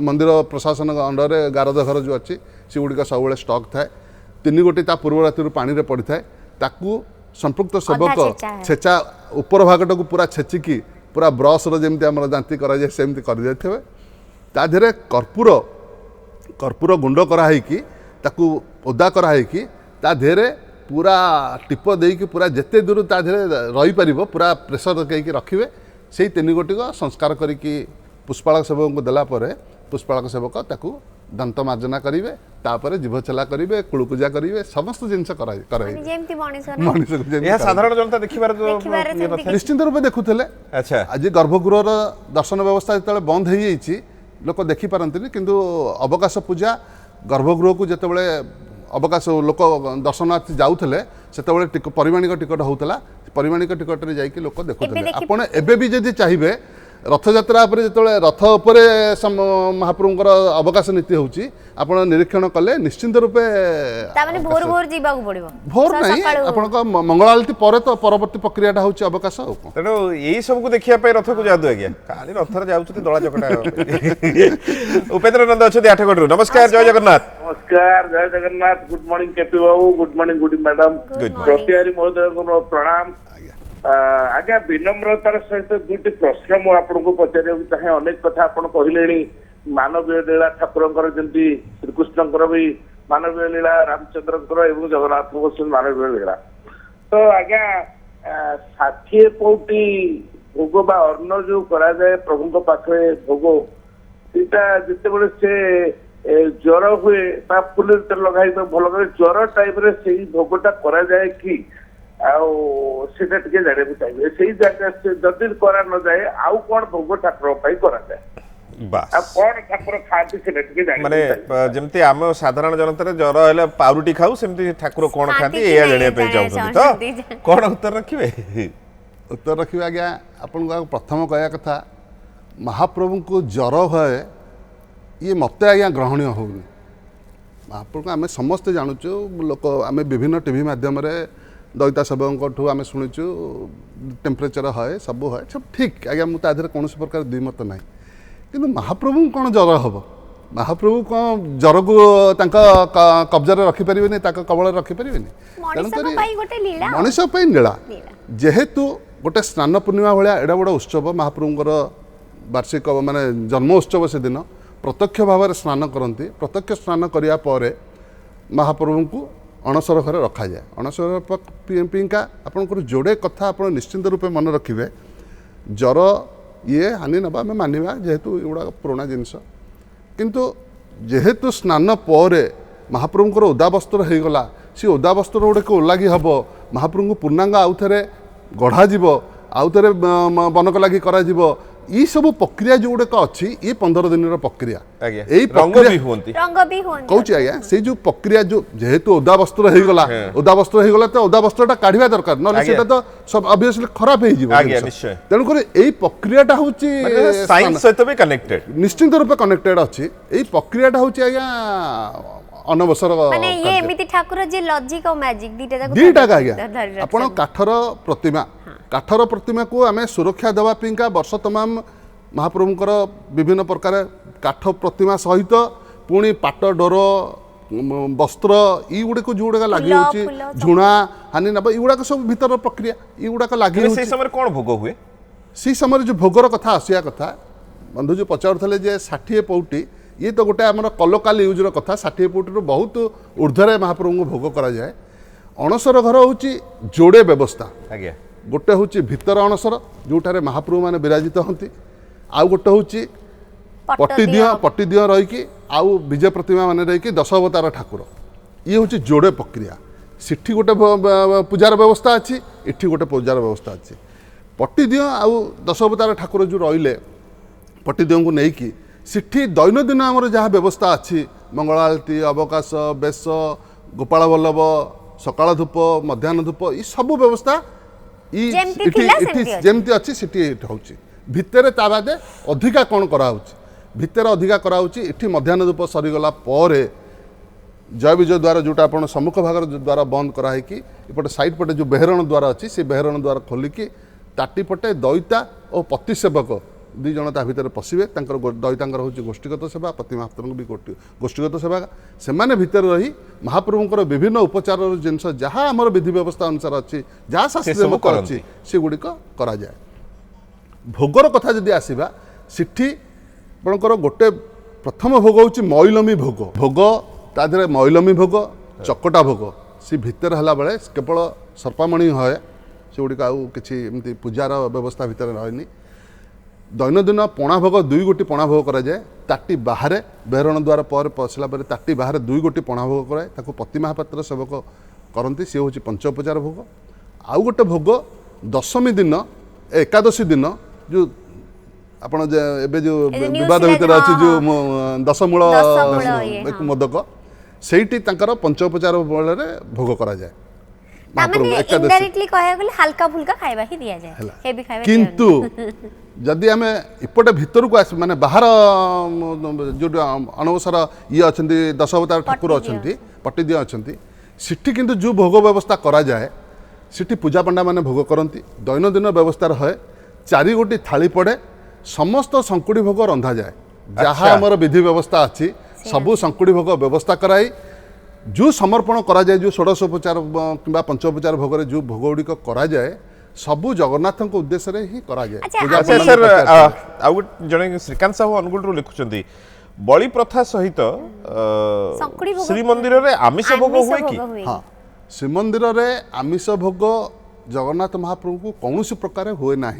मंदिर प्रशासन अंडर गारद घर जो अच्छी से गुड़िक सब स्टक थाए 3 गोटी पूर्व राति पानी पड़ी थाए ताकू संपृक्त सेवक छेचा ऊपर भागटा को पूरा छेचिकी पूरा ब्रश जमी आम दांती कराए सेमती कर ता देहरे कर्पूर गुंड कराई ताकू ओदा कराई ता देहरे पूरा टिप देकी पूरा जेते दूर ता देहरे रही पारिबो पूरा प्रेशर कहीं रखिए से 3 गोटी संस्कार करिकी पुष्पालक सेवक को देला परे पुष्पालक सेवक ताकू दंत मार्जना करेंगे तापर जीभ छेला करेंगे कुलपूजा करेंगे समस्त जिनस साधारण जनता देखिबार निश्चिंत रूप देखुले। अच्छा आज गर्भगृहर दर्शन व्यवस्था जो बंद हो जाइए लोक देखिपारती किंतु अवकाश पूजा गर्भगृह को जिते अवकाश लोक दर्शनार्थी जाऊे से परिमाणिक टिकट होता परिमाणिक टिकट रे जाइए लोक देखुले आपण एबे भी जदि चाहिए रथयात्रा जो रथ उपर महाप्रभुंकर अवकाश नीति होची आपण निरीक्षण कले निश्चिंत रूपे भोर नहीं आपण मंगल आलती पर तो परवर्ती प्रक्रियाटा होची अवकाश तेणु यही सब को देखिया पे रथ को जादू आज्ञा खाली रथर जाउछथि दळा चकटा उपेंद्र नंद अछि आठगडरु नमस्कार जय जगन्नाथ। नमस्कार जय जगन्नाथ गुड मॉर्निंग केपी बाबू गुड मॉर्निंग गुड मैडम प्रत्यारी महोदय को प्रणाम। आज्ञा विनम्रतार सहित दुटी प्रश्न मु आपको पचार चाहे अनेक कथा आप कहले मानवीय लीला ठाकुर जमी श्रीकृष्ण भी मानवीय लीला रामचंद्र एवं जगन्नाथ मानवीय लीला तो आज्ञा ଷାଠିଏ ପଉଟି ଭୋଗ ବା ଅନ୍ନ ଯୋଉ କରାଯାଏ ପ୍ରଭୁଙ୍କ ପାଖରେ ଭୋଗ, ସେଇଟା ଯେତେବେଳେ ସେ ଜ୍ୱର ହୁଏ ତା ଫୁଲରେ ତେଲ ଲଗାଇ ଭଲ କରି ଜ୍ୱର ଟାଇପରେ ସେଇ ଭୋଗଟା କରାଯାଏ କି? ଆଉ ସେଇଟା ଟିକେ ଜାଣିବାକୁ ଚାହିଁବେ। ସେଇ ଜାଗା ଯଦି କରା ନଯାଏ ଆଉ କଣ ଭୋଗ ଠାକୁର ପାଇଁ କରାଯାଏ, ବାସ୍ ଆଉ କଣ ଠାକୁର ଖାଆନ୍ତି ସେଟା ଟିକେ ମାନେ ଜାଣିବାକୁ ଯେମିତି ଆମ ସାଧାରଣ ଜନତାରେ ଜ୍ୱର ହେଲେ ପାଉରୁଟି ଖାଉ, ସେମିତି ଠାକୁର କଣ ଖାଆନ୍ତି ଖାଆନ୍ତି କି ଏଇଆ ନାହିଁ ଜାଣିବା ପାଇଁ ଜାଣିବାକୁ ଚାହୁଁଛନ୍ତି ତ ଚାହୁଁଛନ୍ତି। କଣ ଉତ୍ତର ରଖିବେ? ଉତ୍ତର ରଖିବେ ଆଜ୍ଞା, ଆପଣଙ୍କୁ ଆଉ ପ୍ରଥମ କହିବା କଥା, ମହାପ୍ରଭୁଙ୍କୁ ଜ୍ୱର ହୁଏ ଇଏ ମୋତେ ଆଜ୍ଞା ଗ୍ରହଣୀୟ ହେଉନି। ମହାପ୍ରଭୁଙ୍କୁ ଆମେ ସମସ୍ତେ ଜାଣୁଛୁ, ଲୋକ ଆମେ ବିଭିନ୍ନ ଟିଭି ମାଧ୍ୟମରେ ଦଇତା ସେବକଙ୍କଠୁ ଆମେ ଶୁଣିଛୁ ଟେମ୍ପରେଚର ହଏ, ସବୁ ହଏ, ସବୁ ଠିକ୍ ଆଜ୍ଞା, ମୁଁ ତା ଦେହରେ କୌଣସି ପ୍ରକାର ଦ୍ୱିମତ ନାହିଁ। କିନ୍ତୁ ମହାପ୍ରଭୁଙ୍କୁ କ'ଣ ଜ୍ୱର ହେବ? ମହାପ୍ରଭୁ କ'ଣ ଜ୍ୱରକୁ ତାଙ୍କ କବ୍ଜାରେ ରଖିପାରିବେନି, ତାଙ୍କ କବଳରେ ରଖିପାରିବେନି? ମଣିଷଙ୍କ ପାଇଁ ଗୋଟେ ଲୀଳା ଆଉ। ମଣିଷ ପାଇଁ ନୀଳା। ଲୀଳା। ଯେହେତୁ ଗୋଟେ ସ୍ନାନ ପୂର୍ଣ୍ଣିମା ଭଳିଆ ଏଡ଼ା ବଡ଼ ଉତ୍ସବ, ମହାପ୍ରଭୁଙ୍କର ବାର୍ଷିକ ମାନେ ଜନ୍ମ ଉତ୍ସବ, ସେଦିନ ପ୍ରତ୍ୟକ୍ଷ ଭାବରେ ସ୍ନାନ କରନ୍ତି। ପ୍ରତ୍ୟକ୍ଷ ସ୍ନାନ କରିବା ପରେ ମହାପ୍ରଭୁଙ୍କୁ ଅଣସର ଘରେ ରଖାଯାଏ। ଅଣସର ପିଙ୍କା ଆପଣଙ୍କର ଯୋଡ଼େ କଥା ଆପଣ ନିଶ୍ଚିନ୍ତ ରୂପେ ମନେ ରଖିବେ। ଜ୍ୱର ଇଏ ହାନି ନେବା ଆମେ ମାନିବା, ଯେହେତୁ ଏଗୁଡ଼ାକ ପୁରୁଣା ଜିନିଷ। କିନ୍ତୁ ଯେହେତୁ ସ୍ନାନ ପରେ ମହାପ୍ରଭୁଙ୍କର ଓଦା ବସ୍ତ୍ର ହେଇଗଲା, ସେ ଓଦା ବସ୍ତ୍ର ଗୁଡ଼ିକ ଓଲାଗି ହେବ, ମହାପ୍ରଭୁଙ୍କୁ ପୂର୍ଣ୍ଣାଙ୍ଗ ଆଉଥରେ ଗଢ଼ାଯିବ, ଆଉଥରେ ବନକ ଲାଗି କରାଯିବ। ଏଇ ସବୁ ପ୍ରକ୍ରିୟା ଯେଉଁଗୁଡ଼ାକ ଅଛି, ଇଏ 15 ଦିନର ପ୍ରକ୍ରିୟା। ଆଜ୍ଞା ଏଇ ରଙ୍ଗ ବି ହୁଅନ୍ତି ରଙ୍ଗ ବି ହୁଅନ୍ତି। କହୁଛି ଆଜ୍ଞା, ସେଇ ଯେଉଁ ପ୍ରକ୍ରିୟା ଯେଉଁ ଯେହେତୁ ଓଦା ବସ୍ତ୍ର ହେଇଗଲା, ଓଦା ବସ୍ତ୍ର ହେଇଗଲା ତ ଓଦା ବସ୍ତ୍ରଟା କାଢ଼ିବା ଦରକାର, ନହେଲେ ଆଜ୍ଞା। ସେଟା ତ ସବୁ ଅବଭିୟସଲି ଖରାପ ହେଇଯିବ। ଆଜ୍ଞା, ଜିନିଷ। ନିଶ୍ଚୟ। ତେଣୁକରି ଏଇ ପ୍ରକ୍ରିୟାଟା ହେଉଛି ସାଇନ୍ସ ସହିତ ବି କନେକ୍ଟେଡ। ନିଶ୍ଚିନ୍ତ ରୂପେ କନେକ୍ଟେଡ୍ ଅଛି। ଏଇ ପ୍ରକ୍ରିୟାଟା ହେଉଛି ଆଜ୍ଞା ଅନବସର ମାନେ ଇଏ କାର୍ଯ୍ୟ। ଏମିତି ଠାକୁର ଯେ ଲଜିକ ଆଉ ମ୍ୟାଜିକ ଦିଟା ଆଜ୍ଞା, ଧରି ଆପଣ କାଠର ପ୍ରତିମା, କାଠର ପ୍ରତିମାକୁ ଆମେ ସୁରକ୍ଷା ଦେବା ପାଇଁକା ବର୍ଷ ତମାମ ମହାପ୍ରଭୁଙ୍କର ବିଭିନ୍ନ ପ୍ରକାର କାଠ ପ୍ରତିମା ସହିତ ପୁଣି ପାଟ ଡୋର ବସ୍ତ୍ର ଏଇଗୁଡିକୁ ଯେଉଁଗୁଡ଼ାକ ଲାଗି ଫୁଲ, ହେଉଛି, ଫୁଲ ସବୁ। ଝୁଣା ହାନି ନେବା, ଏଗୁଡ଼ାକ ସବୁ ଭିତର ପ୍ରକ୍ରିୟା, ଏଗୁଡ଼ାକ ଲାଗି ସେଇ ହେଉଛି। ସମୟରେ କଣ ଭୋଗ ହୁଏ? ସେଇ ସମୟରେ ଯେଉଁ ଭୋଗର କଥା ଆସିବା କଥା, ବନ୍ଧୁ ଯେଉଁ ପଚାରୁଥିଲେ ଯେ 60 ପଉଟି, ଇଏ ତ ଗୋଟେ ଆମର କଲୋକାଲ ୟୁଜ୍ର କଥା। 60 ପଉଟିରୁ ବହୁତ ଊର୍ଦ୍ଧ୍ୱରେ ମହାପ୍ରଭୁଙ୍କୁ ଭୋଗ କରାଯାଏ। ଅଣସର ଘର ହେଉଛି ଯୋଡ଼େ ବ୍ୟବସ୍ଥା। ଆଜ୍ଞା ଗୋଟେ ହେଉଛି ଭିତର ଅଣସର, ଯେଉଁଠାରେ ମହାପ୍ରଭୁମାନେ ବିରାଜିତ ହୁଅନ୍ତି। ଆଉ ଗୋଟେ ହେଉଛି ପଟିଦିଅ ରହିକି, ଆଉ ବିଜେ ପ୍ରତିମା ମାନେ ରହିକି ଦଶ ଅବତାର ଠାକୁର। ଇଏ ହେଉଛି ଯୋଡ଼େ ପ୍ରକ୍ରିୟା। ସେଠି ଗୋଟେ ପୂଜାର ବ୍ୟବସ୍ଥା ଅଛି, ଏଠି ଗୋଟେ ପୂଜାର ବ୍ୟବସ୍ଥା ଅଛି। ପଟିଦିଅ ଆଉ ଦଶ ଅବତାର ଠାକୁର ଯେଉଁ ରହିଲେ, ପଟିଦିଅଙ୍କୁ ନେଇକି ସେଠି ଦୈନନ୍ଦିନ ଆମର ଯାହା ବ୍ୟବସ୍ଥା ଅଛି, ମଙ୍ଗଳ ଆଳତି, ଅବକାଶ, ବେଶ, ଗୋପାଳ ବଲ୍ଲଭ, ସକାଳ ଧୂପ, ମଧ୍ୟାହ୍ନ ଧୂପ, ଏ ସବୁ ବ୍ୟବସ୍ଥା ଯେମିତି ଥିଲା ସେମିତି ଅଛି। ଯେମିତି ଅଛି ସେଠି ହେଉଛି। ଭିତରେ ତା ବାଦେ ଅଧିକା କ'ଣ କରାହେଉଛି, ଭିତରେ ଅଧିକା କରାହେଉଛି। ଏଠି ମଧ୍ୟାହ୍ନ ଧୂପ ସରିଗଲା ପରେ ଜୟ ବିଜୟ ଦ୍ୱାର, ଯେଉଁଟା ଆପଣ ସମ୍ମୁଖ ଭାଗର ଦ୍ୱାର ବନ୍ଦ କରାହେଇକି ଏପଟେ ସାଇଡ୍ ପଟେ ଯେଉଁ ବେହେରଣ ଦ୍ୱାର ଅଛି, ସେ ବେହେରଣ ଦ୍ୱାର ଖୋଲିକି ତାଟି ପଟେ ଦଇତା ଓ ପତି ସେବକ 2 ଜଣ ତା ଭିତରେ ପଶିବେ। ତାଙ୍କର ଦଇତାଙ୍କର ହେଉଛି ଗୋଷ୍ଠୀଗତ ସେବା, ପତି ମହାପ୍ରଭୁଙ୍କୁ ବି ଗୋଷ୍ଠୀଗତ ସେବା। ସେମାନେ ଭିତରେ ରହି ମହାପ୍ରଭୁଙ୍କର ବିଭିନ୍ନ ଉପଚାରର ଜିନିଷ ଯାହା ଆମର ବିଧି ବ୍ୟବସ୍ଥା ଅନୁସାରେ ଅଛି, ଯାହା ଶାସ୍ତ୍ରୀୟ ମତ ଅଛି, ସେଗୁଡ଼ିକ କରାଯାଏ। ଭୋଗର କଥା ଯଦି ଆସିବା, ସେଠି ଆପଣଙ୍କର ଗୋଟେ ପ୍ରଥମ ଭୋଗ ହେଉଛି ମଇଲମୀ ଭୋଗ। ଭୋଗ ତା ଦେହରେ ମଇଲମୀ ଭୋଗ, ଚକଟା ଭୋଗ। ସେ ଭିତରେ ହେଲା ବେଳେ କେବଳ ସର୍ପାମଣି ହଏ, ସେଗୁଡ଼ିକ ଆଉ କିଛି ଏମିତି ପୂଜାର ବ୍ୟବସ୍ଥା ଭିତରେ ରହେନି। ଦୈନନ୍ଦିନ ପଣା ଭୋଗ 2 ଗୋଟି ପଣା ଭୋଗ କରାଯାଏ। ତାଟି ବାହାରେ ବେହେରଣ ଦ୍ୱାର ପରେ ପଶିଲା ପରେ ତାଟି ବାହାରେ 2 ଗୋଟି ପଣା ଭୋଗ କରାଏ, ତାକୁ ପତି ମହାପାତ୍ର ସେବକ କରନ୍ତି। ସେ ହେଉଛି ପଞ୍ଚୋପଚାର ଭୋଗ। ଆଉ ଗୋଟେ ଭୋଗ ଦଶମୀ ଦିନ, ଏକାଦଶୀ ଦିନ, ଯେଉଁ ଆପଣ ଏବେ ଯେଉଁ ବିବାଦ ଭିତରେ ଅଛି, ଯେଉଁ ଦଶମୂଳ ମୋଦକ, ସେଇଠି ତାଙ୍କର ପଞ୍ଚୋପଚାର ବେଳରେ ଭୋଗ କରାଯାଏ। ଇନଡାଇରେକ୍ଟଲି କହିବାକୁ ଗଲେ ହାଲକା ଫୁଲକା ଖାଇବା ହିଁ ଦିଆଯାଏ, ହେଭି ଖାଇବା। କିନ୍ତୁ ଯଦି ଆମେ ଏପଟେ ଭିତରକୁ ଆସି ମାନେ ବାହାର ଯେଉଁଠି ଅନବସର ଇଏ ଅଛନ୍ତି, ଦଶ ଅବତାର ଠାକୁର ଅଛନ୍ତି, ପଟିଦିଅ ଅଛନ୍ତି, ସେଠି କିନ୍ତୁ ଯେଉଁ ଭୋଗ ବ୍ୟବସ୍ଥା କରାଯାଏ, ସେଠି ପୂଜାପଣ୍ଡା ମାନେ ଭୋଗ କରନ୍ତି। ଦୈନନ୍ଦିନ ବ୍ୟବସ୍ଥା ରହେ। 4 ଗୋଟି ଥାଳି ପଡ଼େ, ସମସ୍ତ ଶଙ୍କୁଡ଼ି ଭୋଗ ରନ୍ଧାଯାଏ। ଯାହା ଆମର ବିଧି ବ୍ୟବସ୍ଥା ଅଛି, ସବୁ ଶଙ୍କୁଡ଼ି ଭୋଗ ବ୍ୟବସ୍ଥା କରାଇ ଯେଉଁ ସମର୍ପଣ କରାଯାଏ, ଯେଉଁ ଷୋଡ଼ଶୋପଚାର କିମ୍ବା ପଞ୍ଚୋପଚାର ଭୋଗରେ ଯେଉଁ ଭୋଗ ଗୁଡ଼ିକ କରାଯାଏ, ସବୁ ଜଗନ୍ନାଥଙ୍କ ଉଦ୍ଦେଶ୍ୟରେ ହିଁ କରାଯାଏ। ସାର୍ ଆଉ ଜଣେ ଶ୍ରୀକାନ୍ତ ସାହୁ ଅନୁଗୁଳରୁ ଲେଖୁଛନ୍ତି, ବଳି ପ୍ରଥା ସହିତ ଶ୍ରୀମନ୍ଦିରରେ ଆମିଷ ଭୋଗ ହୁଏ କି? ହଁ, ଶ୍ରୀମନ୍ଦିରରେ ଆମିଷ ଭୋଗ जगन्नाथ महाप्रभु को कौन प्रकार हुए ना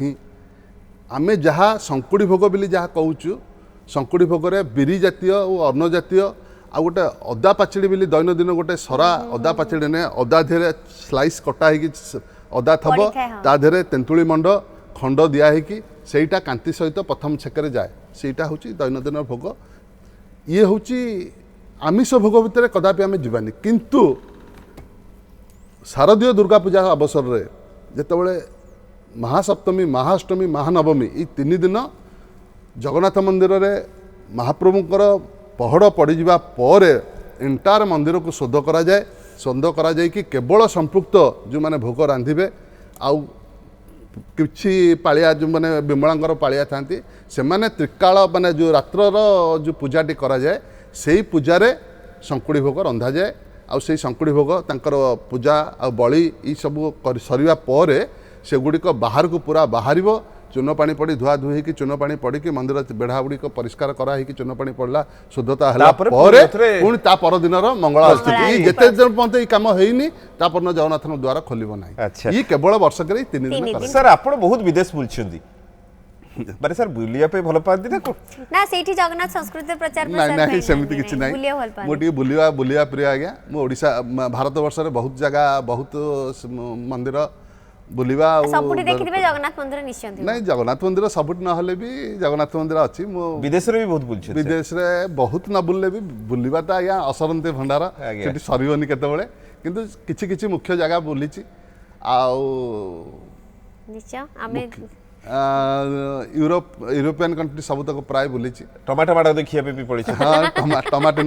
आम जहाँ संकुड़ी भोग बोली जहाँ कहूँ संकुड़ी भोग बिरी जातीय और अन्न जातीय आ गोटे अदा पाचड़ी बोली दैनंदिन गोटे सरा अदा पाचड़ी ने अदा धीरे स्लाइस कटा हो अदा थब पड़िଥାଏ, ହଁ। ता देहरे तेंतुली मंड खंड दिया है सेटा कांति सहित प्रथम छेकरे जाए सेटा हूँ दैनंदिन भोग ये हूँ आमिष भोग भितर कदापि आम जीवानी किंतु शारदीय दुर्गा पूजा अवसर में जितेबाला महासप्तमी महाअष्टमी महानवमी ये 3 दिन जगन्नाथ मंदिर रे महाप्रभुंकर पहड़ पड़ीजा पर एंटायर मंदिर को शोध करा जाए शोध करा जाए कि केवल संपृक्त जो माने भोग रांधिबे आउ किछि पालिया जो माने बिमलांकर पालिया थांती से माने त्रिकाल माने जो रात्रर जो पूजाटी करा जाए सेही पूजारे संकुड़ी भोग रंधा जाए आउ से संकुड़ी भोग तांकर पूजा आ बलि ई सब सरिया पर सेगुड़िक बाहर को पूरा बाहर चून पानी पड़ी धुआ धुई कि चून पानी पड़ी कि मंदिर बेढ़ा गुड़िक परिष्कार कराई चून पानी पड़ला शुद्धता है तापर पुणी ता परदिन मंगला आरती जिते पर्यंत ये कम होनी तापर जगन्नाथ द्वारा खोल अच्छा। ना ये केवल वर्षक 3 दिन दिन। सर आपण बहुत विदेश बुलछंती माने सर बुलिया पे भल पाती ना को ना सेठी जगन्नाथ संस्कृति प्रचार ना प्रसार ना सेमती किछि नै बुलिया भल पानी मोटी बुलिया प्रिय आज्ञा मो ओडिशा भारत वर्ष रे बहुत जगह बहुत मंदिर बुलिवा सबुठी देखिथिबे जगन्नाथ मंदिर निश्चय थिबो नहीं जगन्नाथ मंदिर सबुठ न हले भी जगन्नाथ मंदिर अच्छी मो विदेश रे भी बहुत बुलछंती विदेश रे बहुत न बुलले भी बुलिवा तो आज्ञा असरंती भंडार आज्ञा। सेठी सरीबनी केतेबेले किंतु किछि किछि मुख्य जगह बुलिछि आउ निश्चय आमे यूरोपियन कंट्री सब तक प्राय बुलिछि टमाटो माडा देखिया पे भी पड़ी हाँ टमाटो